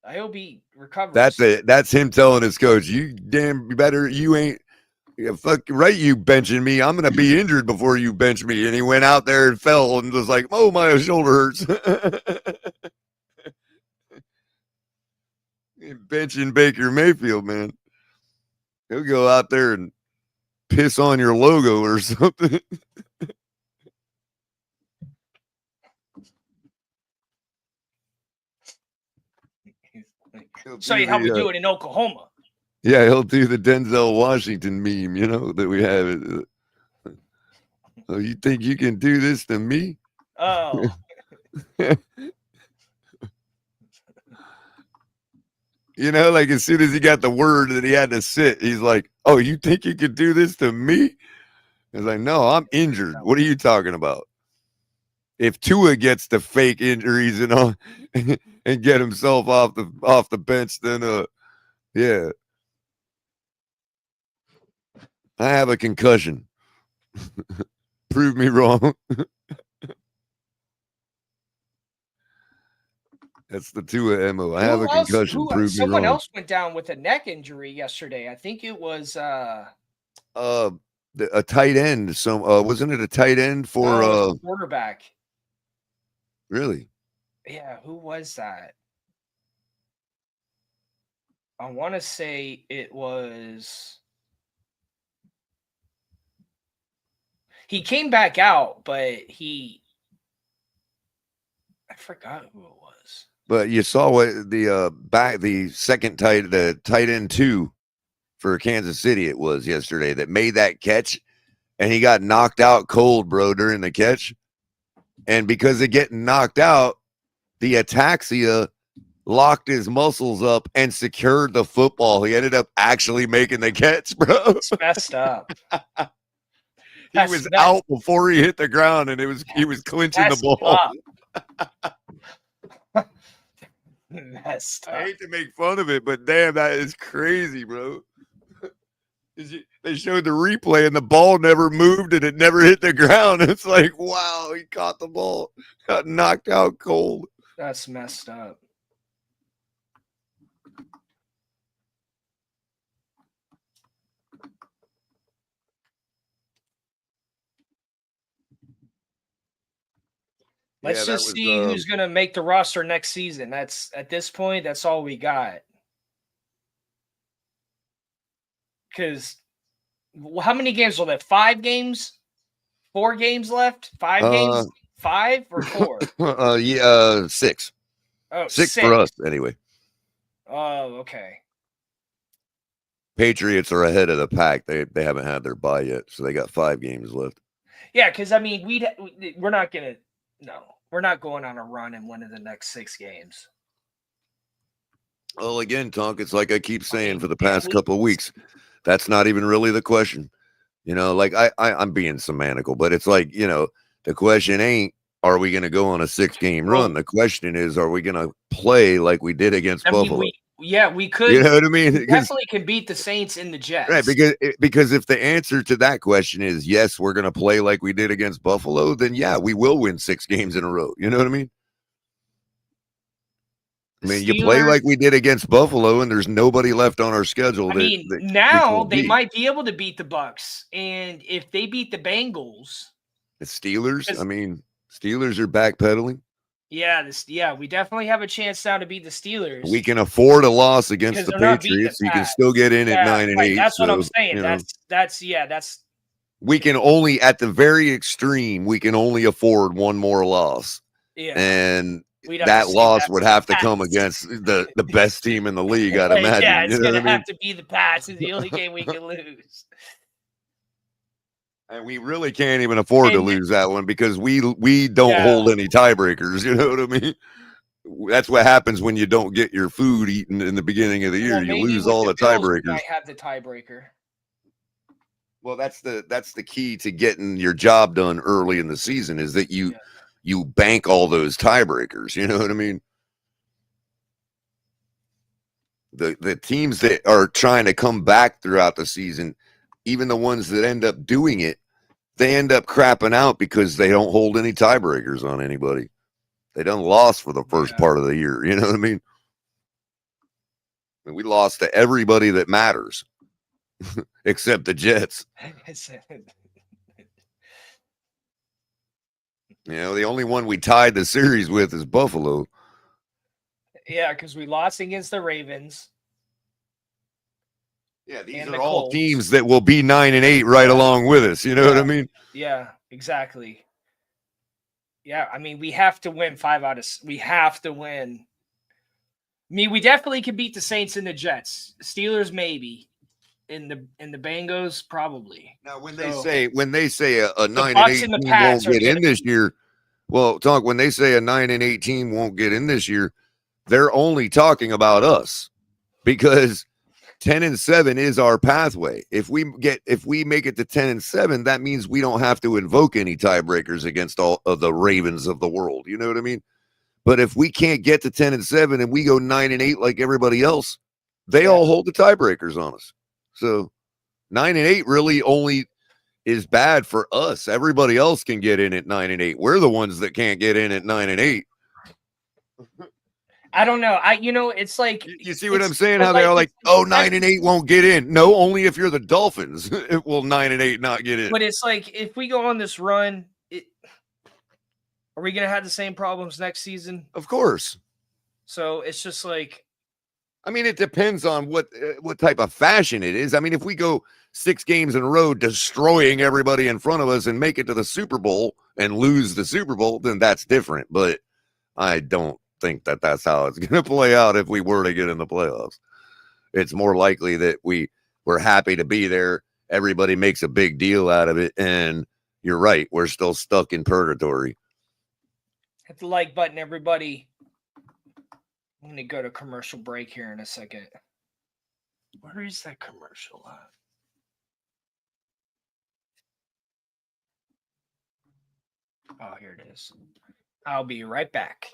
I hope he recovers. That's him telling his coach, "You damn better. You ain't fuck right. You benching me. I'm gonna be injured before you bench me." And he went out there and fell and was like, "Oh, my shoulder hurts." Benching Baker Mayfield, man. He'll go out there and piss on your logo or something. Show you how we do it in Oklahoma. Yeah, he'll do the Denzel Washington meme, you know, that we have. Oh, you think you can do this to me? Oh. You know, like as soon as he got the word that he had to sit, he's like, "Oh, you think you could do this to me?" He's like, "No, I'm injured. What are you talking about?" If Tua gets the fake injuries and all, and get himself off the bench, then yeah, I have a concussion. Prove me wrong. That's the Tua MO. I have a concussion. Prove me wrong. Someone else went down with a neck injury yesterday. I think it was a tight end. Wasn't it a tight end for a quarterback? Really? Yeah, who was that? I want to say it was. He came back out, but I forgot who it was. But you saw what the tight end 2 for Kansas City it was yesterday that made that catch, and he got knocked out cold, bro, during the catch. And because of getting knocked out, the ataxia locked his muscles up and secured the football. He ended up actually making the catch, bro. It's messed up. He was out before he hit the ground, and he was clinching the ball. Messed up. I hate to make fun of it, but damn, that is crazy, bro. They showed the replay, and the ball never moved, and it never hit the ground. It's like, wow, he caught the ball, got knocked out cold. That's messed up. Let's that just was, see who's going to make the roster next season. That's at this point, that's all we got. Because how many games are left? 5 games? 4 games left? 5 games? 5 or 4? 6. Oh, 6 for us anyway. Oh, okay. Patriots are ahead of the pack. They haven't had their bye yet, so they got 5 games left. Yeah, because I mean, we're not going on a run in one of the next 6 games. Well, again, Tonk, it's like I keep saying for the past couple of weeks. That's not even really the question. You know, like I'm being semantical, but it's like, you know, the question ain't, are we going to go on a 6-game run? The question is, are we going to play like we did against Buffalo? We could. You know what I mean? We definitely can beat the Saints and the Jets. Right, because if the answer to that question is yes, we're going to play like we did against Buffalo, then yeah, we will win 6 games in a row. You know what I mean? I mean, you play like we did against Buffalo, and there's nobody left on our schedule. Now they might be able to beat the Bucks, and if they beat the Bengals, the Steelers. I mean, Steelers are backpedaling. Yeah, we definitely have a chance now to beat the Steelers. We can afford a loss against the Patriots. You can still get in at 9-8. That's what I'm saying. That's. We can only, at the very extreme, we can only afford one more loss. Yeah, and that loss would have to come against the best team in the league, I'd imagine. Yeah, it's going to have to be the Pats. It's the only game we can lose. And we really can't even afford to lose that one because we don't hold any tiebreakers. You know what I mean? That's what happens when you don't get your food eaten in the beginning of the year. You lose all the tiebreakers. Might have the tiebreaker. Well, that's the key to getting your job done early in the season is that you bank all those tiebreakers. You know what I mean? The teams that are trying to come back throughout the season, even the ones that end up doing it, they end up crapping out because they don't hold any tiebreakers on anybody. They done lost for the first part of the year. You know what I mean? We lost to everybody that matters except the Jets. You know, the only one we tied the series with is Buffalo. Yeah, because we lost against the Ravens. Yeah, these are all teams that will be 9-8 right along with us. You know what I mean? Yeah, exactly. Yeah, I mean, we have to win 5 out of. We have to win. I mean, we definitely can beat the Saints and the Jets. Steelers maybe, in the Bengals probably. Now, when they say a 9-8 team won't get in this year, well, Tonk, when they say a 9-8 team won't get in this year, they're only talking about us because 10-7 is our pathway. If we make it to 10-7, that means we don't have to invoke any tiebreakers against all of the Ravens of the world. You know what I mean? But if we can't get to 10-7 and we go 9-8 like everybody else, they all hold the tiebreakers on us. So 9-8 really only is bad for us. Everybody else can get in at 9-8. We're the ones that can't get in at 9-8. I don't know. It's like you see what I'm saying? How they are like, 9-8 won't get in. No, only if you're the Dolphins, it will 9-8 not get in. But it's like if we go on this run, are we going to have the same problems next season? Of course. So it's just like, I mean, it depends on what type of fashion it is. I mean, if we go 6 games in a row, destroying everybody in front of us and make it to the Super Bowl and lose the Super Bowl, then that's different. But I don't think that that's how it's going to play out if we were to get in the playoffs. It's more likely that we're happy to be there. Everybody makes a big deal out of it. And you're right. We're still stuck in purgatory. Hit the like button, everybody. I'm going to go to commercial break here in a second. Where is that commercial at? Oh, here it is. I'll be right back.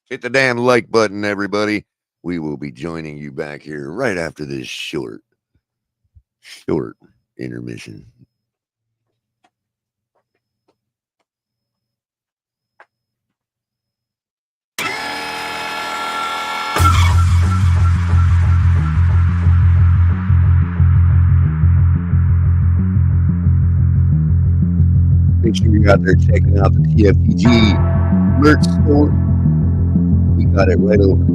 Hit the damn like button, everybody. We will be joining you back here right after this short intermission. Make sure you're out there checking out the TFTG merch store. We got it right over at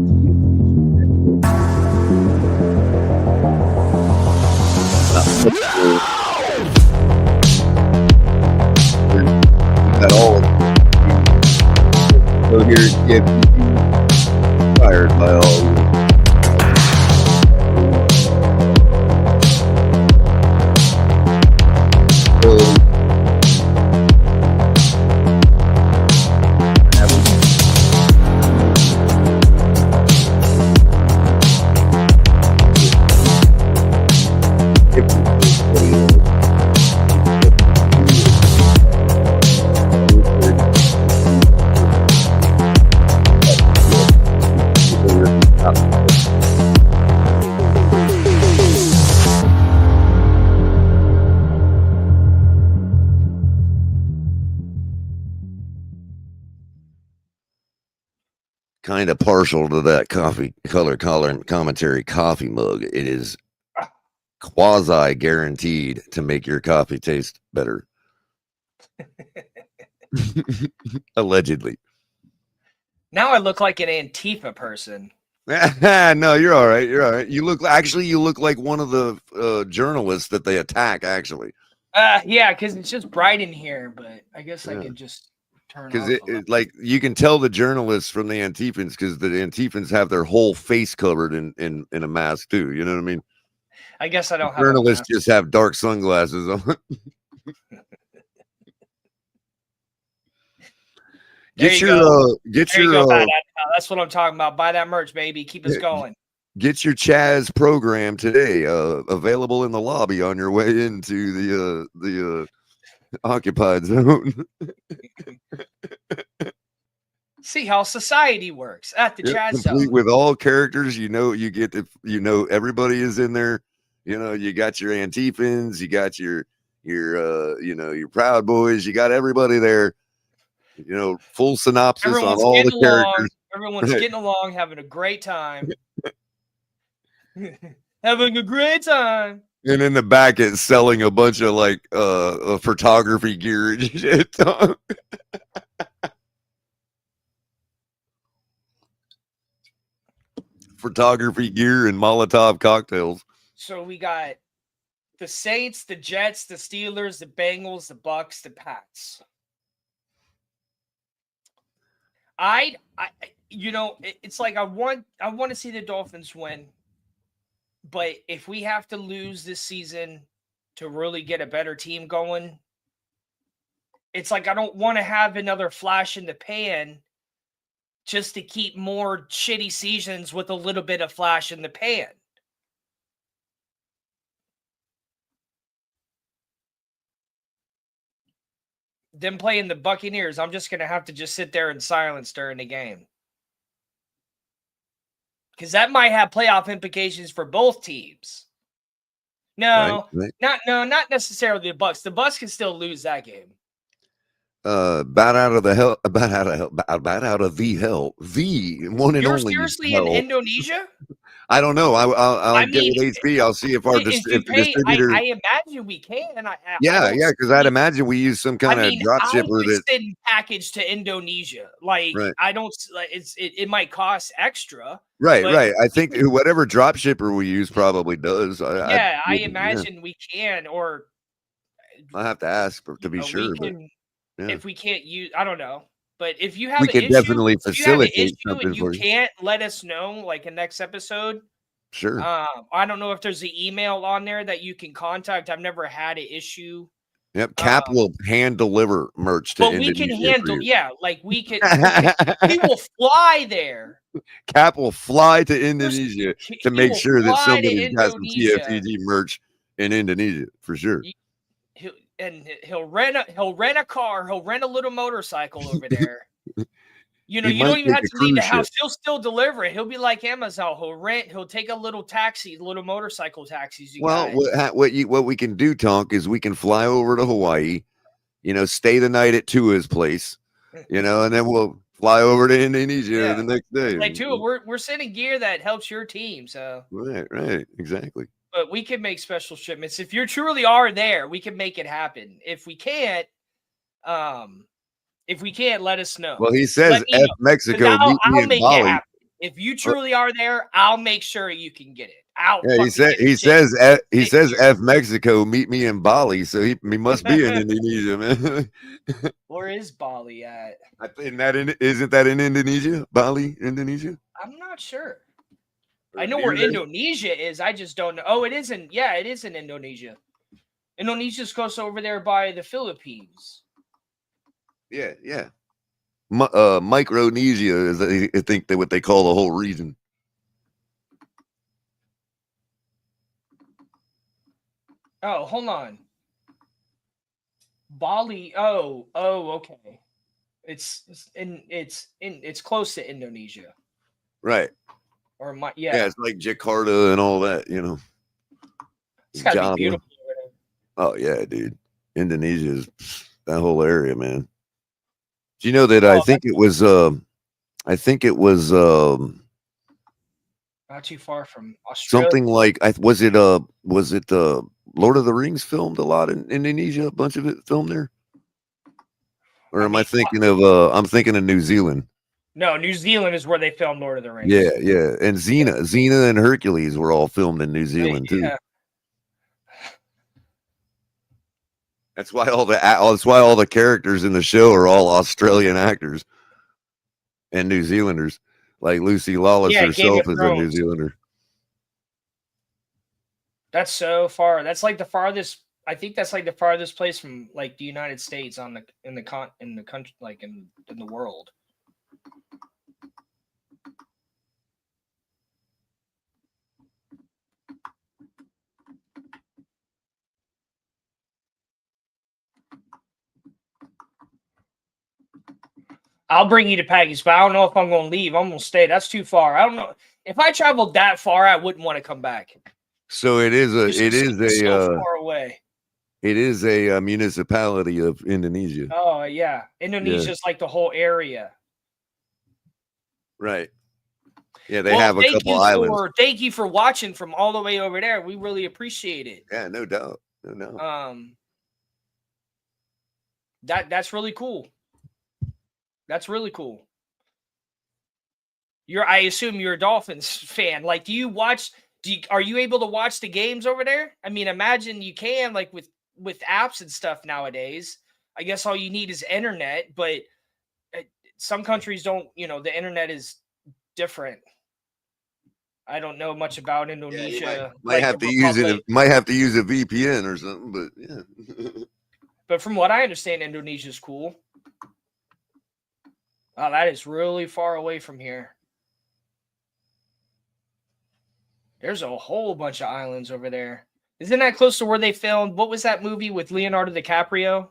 we got all of it. So here at TFTG, inspired by all of you. Kind of partial to that coffee color and commentary coffee mug. It is quasi guaranteed to make your coffee taste better. Allegedly. Now I look like an Antifa person. No, you're all right. You're all right. You look like one of the journalists that they attack. Actually, yeah, because it's just bright in here, but I guess I could just turn because off. it like you can tell the journalists from the Antifans because the Antifans have their whole face covered in a mask too. You know what I mean? I guess I don't have. Journalists just have dark sunglasses on. Get your that's what I'm talking about. Buy that merch, baby. Keep us going. Get your Chaz program today. Available in the lobby on your way into the occupied zone. See how society works at the Chaz complete zone. With all characters, you know everybody is in there. You know, you got your Antifans, you got your your Proud Boys, you got everybody there. You know, full synopsis on all the characters. Everyone's getting along, having a great time. Having a great time. And in the back, it's selling a bunch of like photography gear and shit. Photography gear and Molotov cocktails. So we got the Saints, the Jets, the Steelers, the Bengals, the Bucks, the Pats. It's like I want to see the Dolphins win, but if we have to lose this season to really get a better team going, it's like I don't want to have another flash in the pan just to keep more shitty seasons with a little bit of flash in the pan. Them playing the Buccaneers, I'm just going to have to just sit there in silence during the game. Because that might have playoff implications for both teams. No, right. Not necessarily the Bucks. The Bucks can still lose that game. Bat out of the hell, bat out of the hell, the one and You're only. Seriously hell. In Indonesia? I don't know. I'll get with HP. I'll see if our distributor. I imagine we can. Yeah, because I'd imagine we use some kind of drop shipper that send package to Indonesia. Like right. I don't. Like it might cost extra. Right. I think whatever drop shipper we use probably does. I imagine we can. Or I'll have to ask to be sure. If we can't use, I don't know. But if you have we could definitely facilitate something for you. Can't let us know like a next episode. Sure. I don't know if there's an email on there that you can contact. I've never had an issue. Yep. Cap will hand deliver merch to Indonesia. We can handle, like we can. We will fly there. Cap will fly to Indonesia to make sure that somebody's got some TFTG merch in Indonesia for sure. And he'll rent a car. He'll rent a little motorcycle over there. You know, He you might don't even take have a to leave the cruise ship. house. He'll still deliver it. He'll be like Amazon. He'll take a little taxi, little motorcycle taxis. Well, what we can do, Tonk, is we can fly over to Hawaii, stay the night at Tua's place, and then we'll fly over to Indonesia the next day. Like Tua, we're sending gear that helps your team. So right, exactly. But we can make special shipments. If you truly are there, we can make it happen. If we can't, let us know. Well, he says F know. Mexico, meet me in make Bali. It happen. If you truly are there, I'll make sure you can get it. He says F Mexico, meet me in Bali. So he must be in Indonesia, man. Where is Bali at? Isn't that in Indonesia? Bali, Indonesia? I'm not sure. I know where Indonesia is. I just don't know. Oh, it isn't. Yeah, it is in Indonesia. Indonesia's close over there by the Philippines. Yeah. Micronesia is, I think, what they call the whole region. Oh, hold on. Bali. Oh, okay. It's close to Indonesia. Right. Or it's like Jakarta and all that, It's gotta be beautiful. Oh yeah, dude. Indonesia is that whole area, man. Do you know that I think it was not too far from Australia. Something like was it Lord of the Rings filmed a lot in Indonesia, a bunch of it filmed there? Or am I thinking of I'm thinking of New Zealand? No, New Zealand is where they filmed Lord of the Rings. Yeah. And Xena and Hercules were all filmed in New Zealand too. That's why all the characters in the show are all Australian actors and New Zealanders. Like Lucy Lawless herself is a New Zealander. That's so far. That's like the farthest. I think that's like the farthest place from like the United States in the country, like in the world. I'll bring you to Peggy's, but I don't know if I'm going to leave. I'm going to stay. That's too far. I don't know. If I traveled that far, I wouldn't want to come back. So it is so far away. It is a municipality of Indonesia. Oh yeah, Indonesia's like the whole area. Right. Yeah, they have a couple islands. Thank you for watching from all the way over there. We really appreciate it. Yeah, no doubt. That's really cool. That's really cool. I assume you're a Dolphins fan. Like, are you able to watch the games over there? I mean, imagine you can, like with apps and stuff nowadays. I guess all you need is internet, but some countries don't, the internet is different. I don't know much about Indonesia. Might have to use a VPN or something, but yeah. But from what I understand, Indonesia's cool. Wow, that is really far away from here. There's a whole bunch of islands over there. Isn't that close to where they filmed? What was that movie with Leonardo DiCaprio?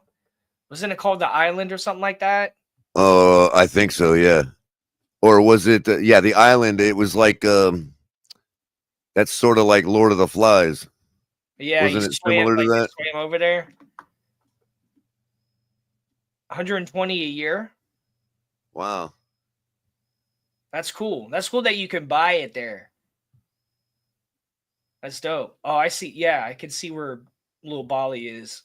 Wasn't it called The Island or something like that? I think so, yeah. Or was it? The Island. It was like that's sort of like Lord of the Flies. Yeah, wasn't it similar to that? Swam over there. 120 a year. Wow, that's cool. That's cool that you can buy it there. That's dope. Oh, I see. Yeah, I can see where little Bali is.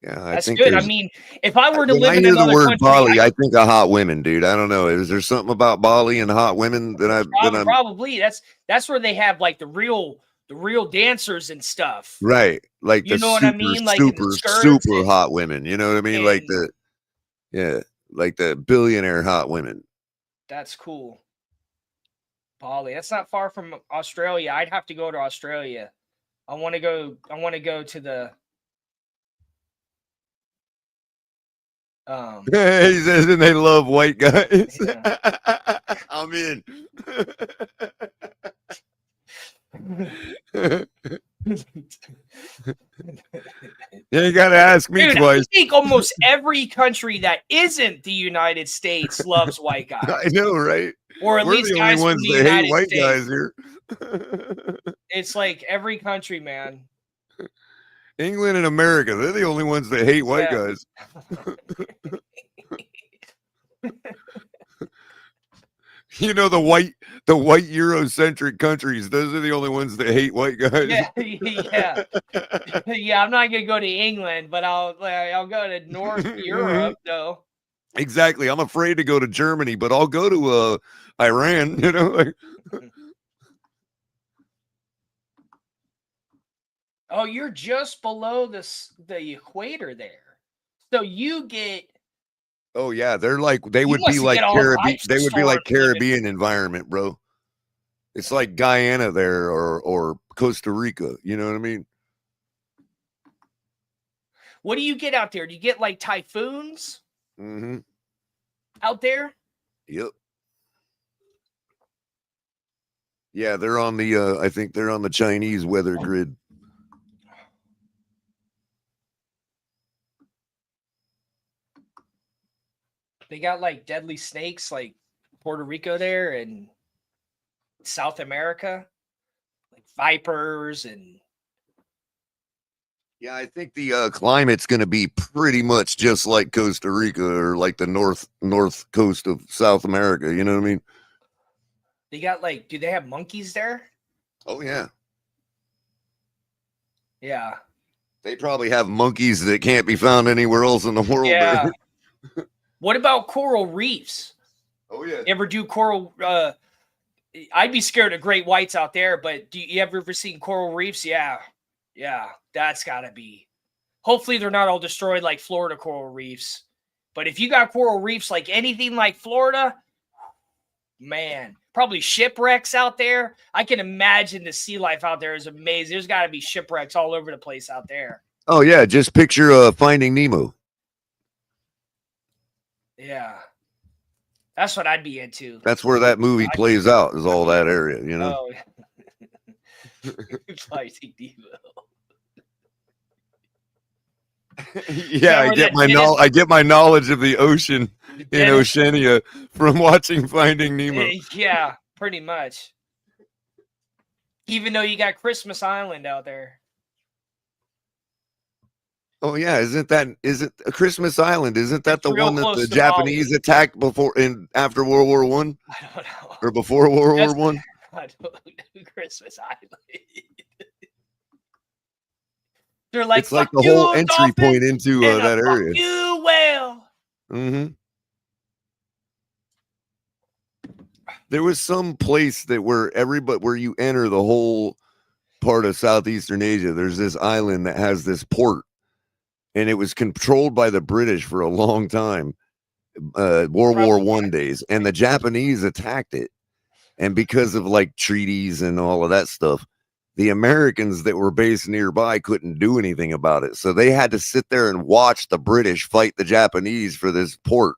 Yeah, that's good. I mean, if I were to live in another country, Bali, I think of hot women, dude. I don't know. Is there something about Bali and hot women that probably that's where they have like the real dancers and stuff, right? Like you know what I mean, like super hot women. You know what I mean, like like the billionaire hot women. That's cool. Bali. That's not far from Australia. I'd have to go to Australia. I want to go to the. He says, and they love white guys. Yeah. I'm in. Yeah, you got to ask me Dude, I twice. think almost every country that isn't the United States loves white guys. I know, right? Or at We're least the only guys from ones the that hate United white States. guys here. It's like every country, man. England and America, they're the only ones that hate white Yeah. guys. You know, the white Eurocentric countries, those are the only ones that hate white guys. Yeah, yeah. Yeah, I'm not gonna go to England, but I'll go to North Europe though. Exactly. I'm afraid to go to Germany, but I'll go to Iran, you know. Like, oh, you're just below the equator there. So you get oh yeah, they're like they would be must like get all Caribbean. types They of would be like storms living. Caribbean environment, bro. It's like Guyana there or Costa Rica. You know what I mean? What do you get out there? Do you get like typhoons Mm-hmm. out there? Yep. Yeah, they're on the I think they're on the Chinese weather grid. They got like deadly snakes like Puerto Rico there and South America, like vipers and Yeah, I think the climate's going to be pretty much just like Costa Rica or like the north coast of South America. You know what I mean? they got like, do they have monkeys there? Oh yeah, Yeah. they probably have monkeys that can't be found anywhere else in the world. Yeah. What about coral reefs? Oh yeah. You ever do coral? I'd be scared of great whites out there, but do you ever seen coral reefs? Yeah. Yeah. That's got to be. Hopefully they're not all destroyed like Florida coral reefs. But if you got coral reefs like anything like Florida, man, probably shipwrecks out there. I can imagine the sea life out there is amazing. There's got to be shipwrecks all over the place out there. Oh yeah, just picture Finding Nemo. Yeah. That's what I'd be into. That's where that movie plays out, is all that area, you know? Oh, Finding Nemo. Yeah, I get my knowledge of the ocean in Oceania from watching Finding Nemo. Yeah, pretty much. Even though you got Christmas Island out there. Oh yeah, isn't Christmas Island? Isn't that the one that the Japanese attacked after World War I? I don't know. Or before World War I? I don't know Christmas Island. They're like, it's like the whole entry point into that area. Fuck you, whale. Mm-hmm. There was some place where you enter the whole part of Southeastern Asia. There's this island that has this port, and it was controlled by the British for a long time, World War I days, and the Japanese attacked it. And because of like treaties and all of that stuff, the Americans that were based nearby couldn't do anything about it. So they had to sit there and watch the British fight the Japanese for this port.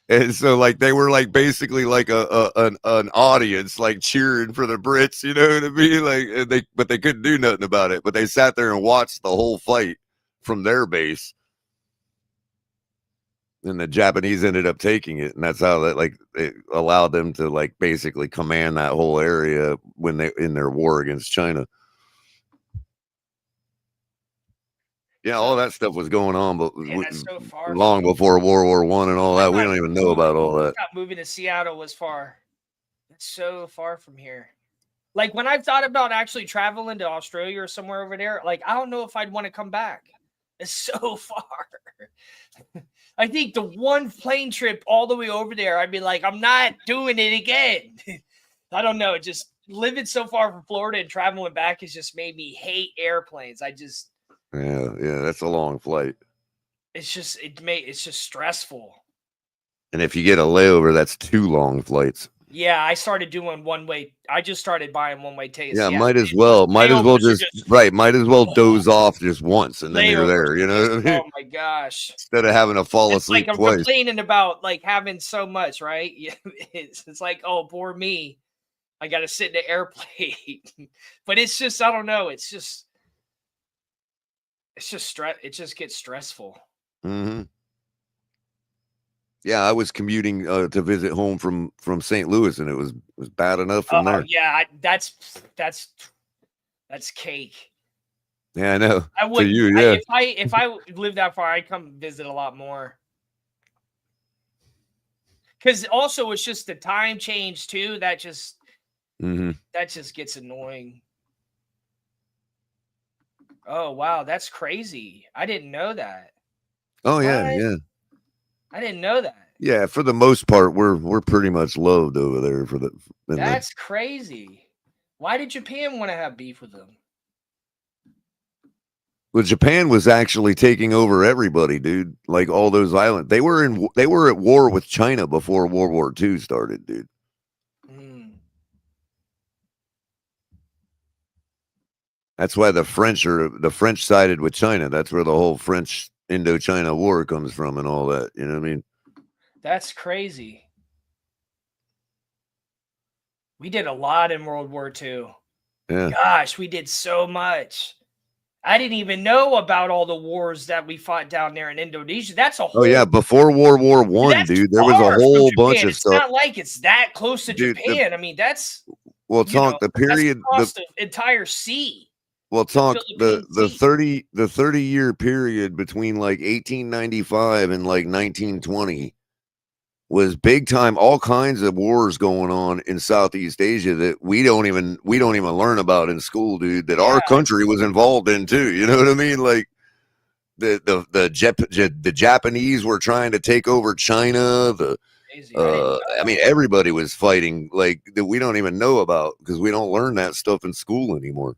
And so like they were like basically like an audience like cheering for the Brits, you know what I mean? Like but they couldn't do nothing about it. But they sat there and watched the whole fight from their base. And the Japanese ended up taking it, and that's how it allowed them to like basically command that whole area when they in their war against China. Yeah, all that stuff was going on, but so far long before World War I and all that. We don't even know about all that. Moving to Seattle was far. It's so far from here. Like when I've thought about actually traveling to Australia or somewhere over there, like I don't know if I'd want to come back. It's so far. I think the one plane trip all the way over there, I'd be like, I'm not doing it again. I don't know. Just living so far from Florida and traveling back has just made me hate airplanes. Yeah, that's a long flight. It's just stressful. And if you get a layover, that's 2 long flights. Yeah, I started doing one-way. I just started buying one-way tickets. Yeah, might as well doze off just once and then you're there, you know what I mean? Oh my gosh. Instead of having to fall asleep like twice. I'm complaining about like having so much, right? It's like, oh, poor me. I got to sit in the airplane. But it's just, I don't know. It's just stress. It just gets stressful. Mm-hmm. Yeah, I was commuting to visit home from St. Louis, and it was bad enough from there. Yeah, that's cake. Yeah, I know. I would. For you, yeah. If I lived that far, I'd come visit a lot more. Because also it's just the time change too. That just gets annoying. Oh wow, that's crazy. I didn't know that. Oh yeah, yeah. I didn't know that. Yeah, for the most part, we're pretty much loved over there for the. That's crazy. Why did Japan want to have beef with them? Well, Japan was actually taking over everybody, dude. Like all those islands, they were at war with China before World War II started, dude. That's why the French sided with China. That's where the whole French Indochina War comes from and all that. You know what I mean? That's crazy. We did a lot in World War II. Yeah. Gosh, we did so much. I didn't even know about all the wars that we fought down there in Indonesia. That's a whole. Oh yeah, before World War I, dude, there was a whole bunch of stuff. It's not like it's that close to Japan. I mean, that's the period, across the entire sea. Well, the 30-year period between like 1895 and like 1920 was big time. All kinds of wars going on in Southeast Asia that we don't even learn about in school, dude. That our country was involved in too. You know what I mean? Like the Japanese were trying to take over China. I mean, everybody was fighting like that we don't even know about because we don't learn that stuff in school anymore.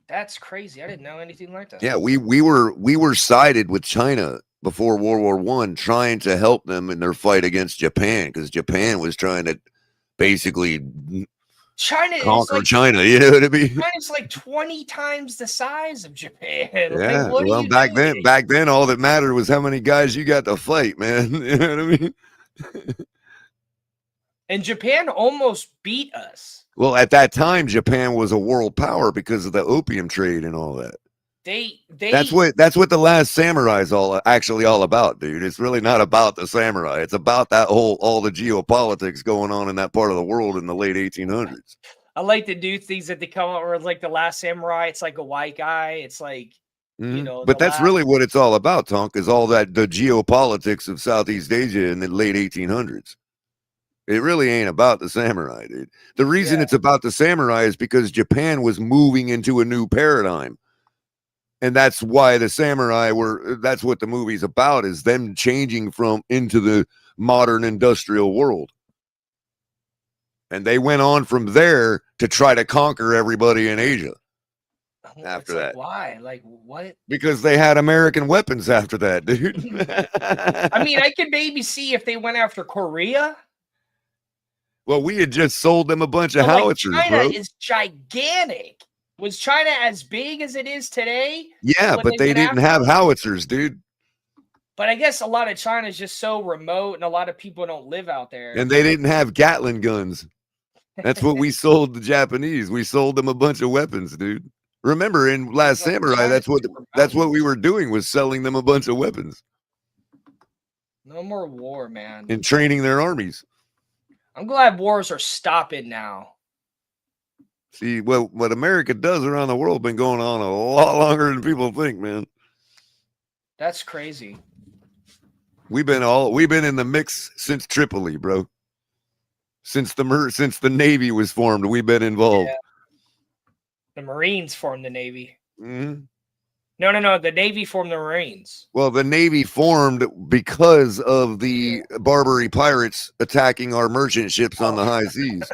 That's crazy. I didn't know anything like that. Yeah, we were sided with China before World War I, trying to help them in their fight against Japan because Japan was trying to basically conquer China. You know what I mean? China's like 20 times the size of Japan. Yeah. Like, well, back then, all that mattered was how many guys you got to fight, man. You know what I mean? And Japan almost beat us. Well, at that time, Japan was a world power because of the opium trade and all that. That's what The Last Samurai is all about, dude. It's really not about the samurai. It's about all the geopolitics going on in that part of the world in the late 1800s. I like the new things that they come up with, like The Last Samurai. It's like a white guy. It's like, you know. But that's really what it's all about, Tonk, is all the geopolitics of Southeast Asia in the late 1800s. It really ain't about the samurai, dude. The reason it's about the samurai is because Japan was moving into a new paradigm. And that's why the samurai that's what the movie's about, is them changing into the modern industrial world. And they went on from there to try to conquer everybody in Asia. After that. Why? Like, what? Because they had American weapons after that, dude. I mean, I could maybe see if they went after Korea. Well, we had just sold them a bunch of howitzers, China bro. is gigantic. Was China as big as it is today? Yeah, but they didn't have howitzers, dude. But I guess a lot of China is just so remote, and a lot of people don't live out there. And they didn't have Gatling guns. That's what we sold the Japanese. We sold them a bunch of weapons, dude. Remember, in Last Samurai, that's what we were doing, was selling them a bunch of weapons. No more war, man. And training their armies. I'm glad wars are stopping now. See, what America does around the world been going on a lot longer than people think, man. That's crazy. We've been in the mix since Tripoli, bro. Since the Navy was formed, we've been involved. Yeah. The Marines formed the Navy. Mm-hmm. No. The Navy formed the Marines. Well, the Navy formed because of the Barbary pirates attacking our merchant ships on the high seas.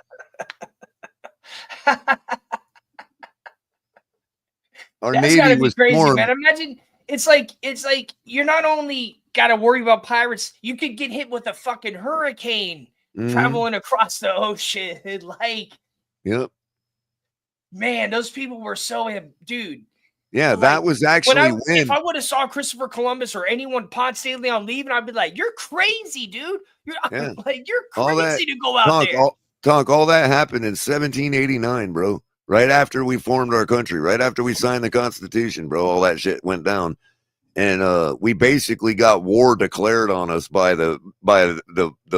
Our Navy was crazy, formed. Man. Imagine it's like you're not only got to worry about pirates, you could get hit with a fucking hurricane traveling across the ocean. Like, yep. Man, those people were so dude. Yeah, that was actually if I would have saw Christopher Columbus or anyone Ponce de Leon leaving, I'd be like, "You're crazy, dude. You're crazy to go out there." Tonk, all that happened in 1789, bro. Right after we formed our country, right after we signed the Constitution, bro. All that shit went down, and we basically got war declared on us by the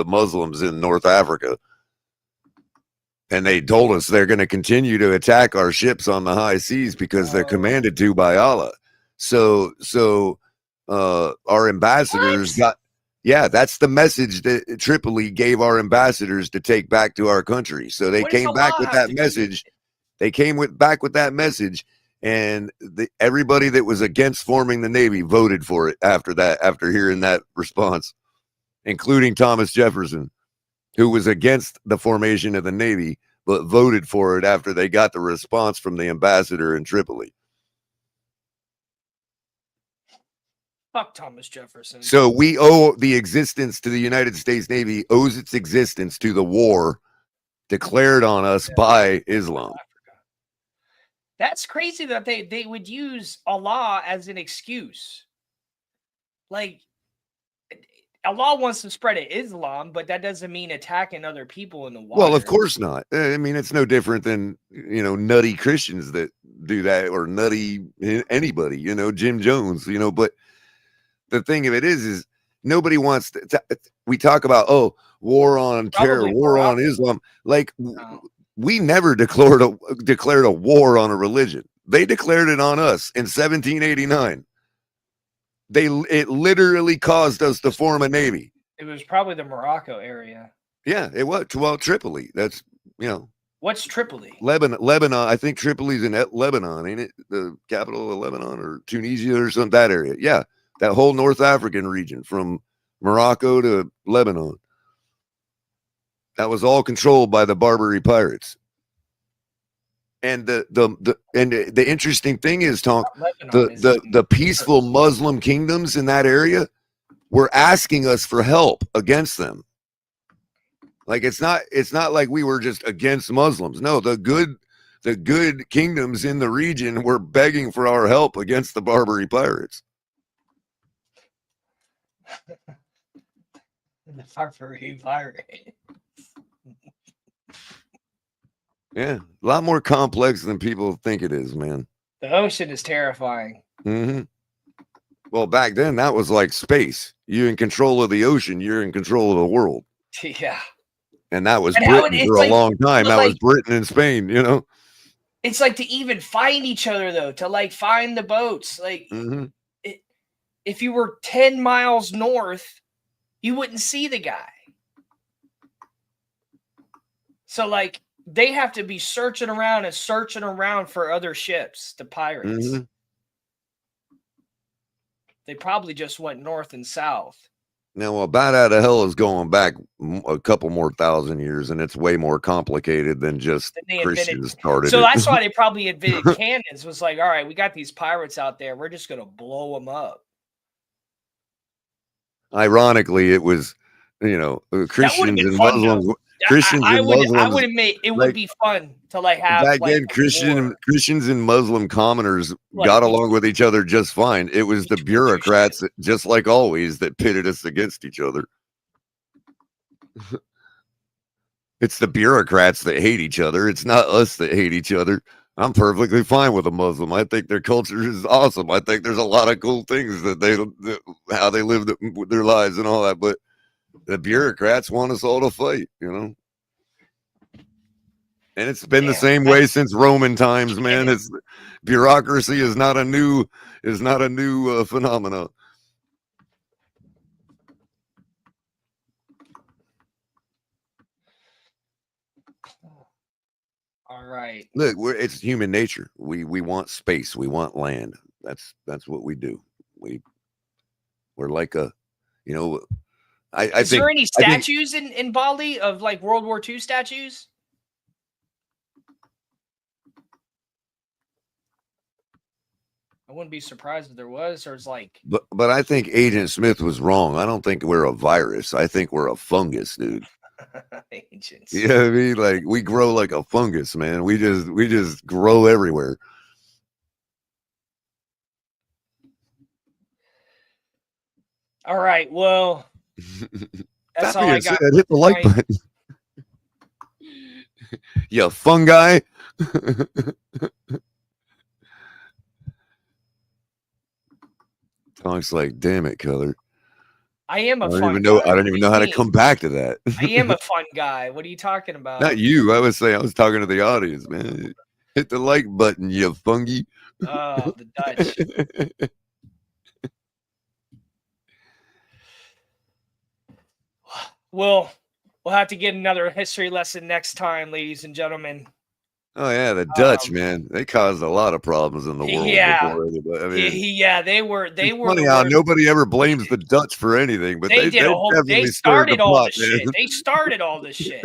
Muslims in North Africa. And they told us they're going to continue to attack our ships on the high seas because they're commanded to by Allah. So our ambassadors that's the message that Tripoli gave our ambassadors to take back to our country. So they came back with that message. They came back with that message, and everybody that was against forming the Navy voted for it after that, after hearing that response, including Thomas Jefferson, who was against the formation of the Navy, but voted for it after they got the response from the ambassador in Tripoli. Fuck Thomas Jefferson. So we owe the existence to the United States Navy, owes its existence to the war declared on us by Islam. That's crazy that they would use Allah as an excuse. Like, Allah wants to spread Islam, but that doesn't mean attacking other people in the water. Well, of course not. I mean, it's no different than, nutty Christians that do that, or nutty anybody, Jim Jones, but the thing of it is nobody wants to we talk about, war on terror, war on Islam. Like, we never declared a war on a religion. They declared it on us in 1789. It literally caused us to form a navy. It was probably the Morocco area. Yeah, it was. Well, Tripoli. That's, What's Tripoli? Lebanon. I think Tripoli's in Lebanon, ain't it? The capital of Lebanon, or Tunisia, or something, that area. Yeah, that whole North African region from Morocco to Lebanon. That was all controlled by the Barbary pirates. And the interesting thing is, Tonk, the peaceful Muslim kingdoms in that area were asking us for help against them. Like, it's not like we were just against Muslims. No, the good kingdoms in the region were begging for our help against the Barbary pirates. The Barbary pirates. Yeah, a lot more complex than people think it is, man. The ocean is terrifying. Mm-hmm. Well, back then, that was like space. You're in control of the ocean. You're in control of the world. Yeah. And that was Britain for a long time. That was Britain and Spain, It's like, to even find each other, though, to like find the boats. Like, if you were 10 miles north, you wouldn't see the guy. So, like, they have to be searching around for other ships, the pirates. Mm-hmm. They probably just went north and south. Now, Bat Out of Hell is going back a couple more thousand years, and it's way more complicated than just Christians started. So that's why they probably invented cannons. Was like, all right, we got these pirates out there. We're just going to blow them up. Ironically, it was, Christians and Muslims. I would admit it would be fun to like have back then. Christians and Muslim commoners got along with each other just fine. It was the bureaucrats, just like always, that pitted us against each other. It's the bureaucrats that hate each other. It's not us that hate each other. I'm perfectly fine with a Muslim. I think their culture is awesome. I think there's a lot of cool things how they live their lives and all that, but the bureaucrats want us all to fight, And it's been the same way since Roman times, man. It's bureaucracy is not a new phenomenon. All right. Look, it's human nature. We want space. We want land. That's what we do. We're like a, Is there any statues in Bali of like World War II statues? I wouldn't be surprised if there was. Or it's like, but I think Agent Smith was wrong. I don't think we're a virus. I think we're a fungus, dude. Agents. Yeah, I mean, like, we grow like a fungus, man. We just grow everywhere. All right. Well, that's all I got. Hit the like button. You fungi. Tonk's like, damn it, Color. I am a I don't fun even guy. know. I don't What even do know you how to mean? come back to that. I am a fun guy. What are you talking about? Not you. I was saying I was talking to the audience, man. Hit the like button, you fungi. Oh, the Dutch. We'll have to get another history lesson next time, ladies and gentlemen. Oh yeah, the Dutch, man. They caused a lot of problems in the world. Yeah. Before anybody. I mean, Yeah, they were it's the funny how worst. nobody ever blames the Dutch for anything, but They did a whole. They definitely stirred the started all pot, the man. shit. They started all this shit.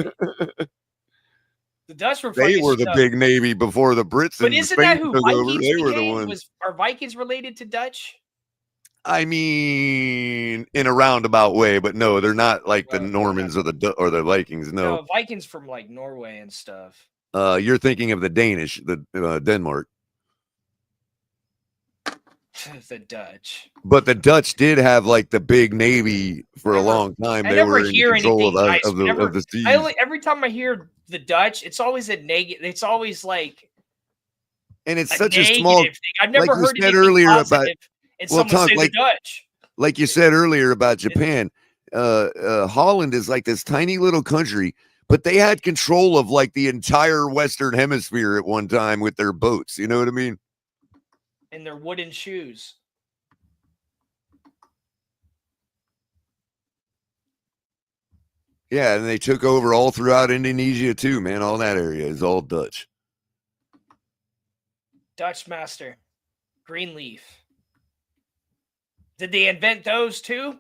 The Dutch were They fucking were the stuck. big navy before the Brits But and isn't Spain that who took over. Vikings They were the became? ones. Are Vikings related to Dutch? I mean, in a roundabout way, but no, they're not like the Normans or the Vikings. No, No, Vikings from like Norway and stuff. You're thinking of the Danish, the Denmark. The Dutch. But the Dutch did have like the big navy for a long time. They were in control of the seas. Every time I hear the Dutch, it's always a negative. It's always like, and it's a such a negative small thing. I've never heard you said anything earlier positive. about And someone say the Dutch. Like you said earlier about Japan, Holland is like this tiny little country, but they had control of like the entire Western Hemisphere at one time with their boats. You know what I mean? And their wooden shoes. Yeah, and they took over all throughout Indonesia too, man. All that area is all Dutch. Dutch master. Greenleaf. Did they invent those too?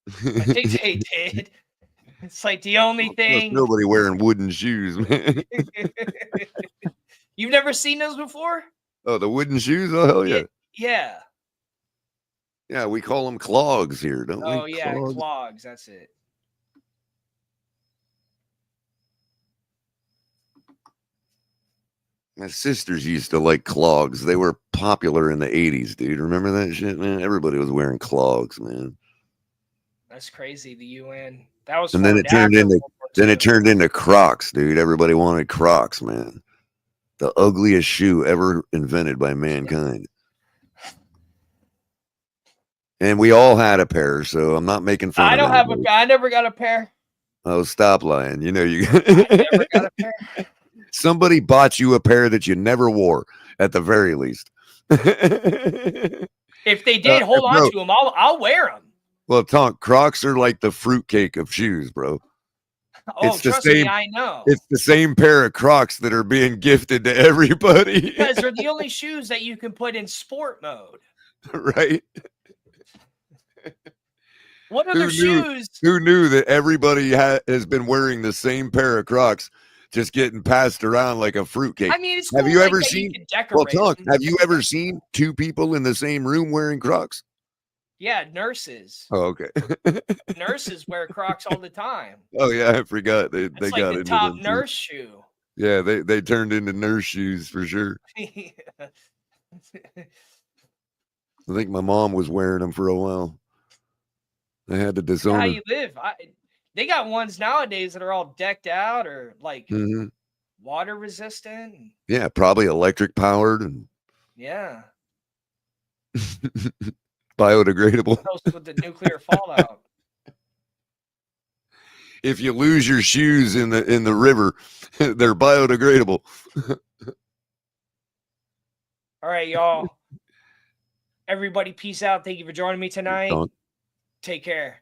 I think they did. It's like the only thing. Nobody wearing wooden shoes, man. You've never seen those before? Oh, the wooden shoes? Oh, hell yeah. Yeah. Yeah, we call them clogs here, don't we? Oh, yeah, clogs. That's it. My sisters used to like clogs. They were popular in the 80s, dude. Remember that shit, man? Everybody was wearing clogs, man. That's crazy. The UN. That was. And then it turned into Crocs, dude. Everybody wanted Crocs, man. The ugliest shoe ever invented by mankind. And we all had a pair, so I'm not making fun of it. I don't have a pair. I never got a pair. Oh, stop lying. You know you I never got a pair. Somebody bought you a pair that you never wore, at the very least. If they did, hold on to them. I'll wear them. Well, Tonk, Crocs are like the fruitcake of shoes, bro. Oh, trust me, I know. It's the same pair of Crocs that are being gifted to everybody. Because they're the only shoes that you can put in sport mode. Right? What other shoes? Who knew that everybody has been wearing the same pair of Crocs, just getting passed around like a fruitcake? I mean, it's have cool you like ever that seen? You can decorate have you ever seen two people in the same room wearing Crocs? Yeah, nurses. Oh, okay. Nurses wear Crocs all the time. Oh yeah, I forgot they like got the into top them nurse too. shoe. Yeah, they turned into nurse shoes for sure. I think my mom was wearing them for a while. I had to disown her. How you live? They got ones nowadays that are all decked out or like water resistant. Yeah, probably electric powered and yeah, biodegradable. With the nuclear fallout. If you lose your shoes in the river, they're biodegradable. All right, y'all. Everybody, peace out. Thank you for joining me tonight. Take care.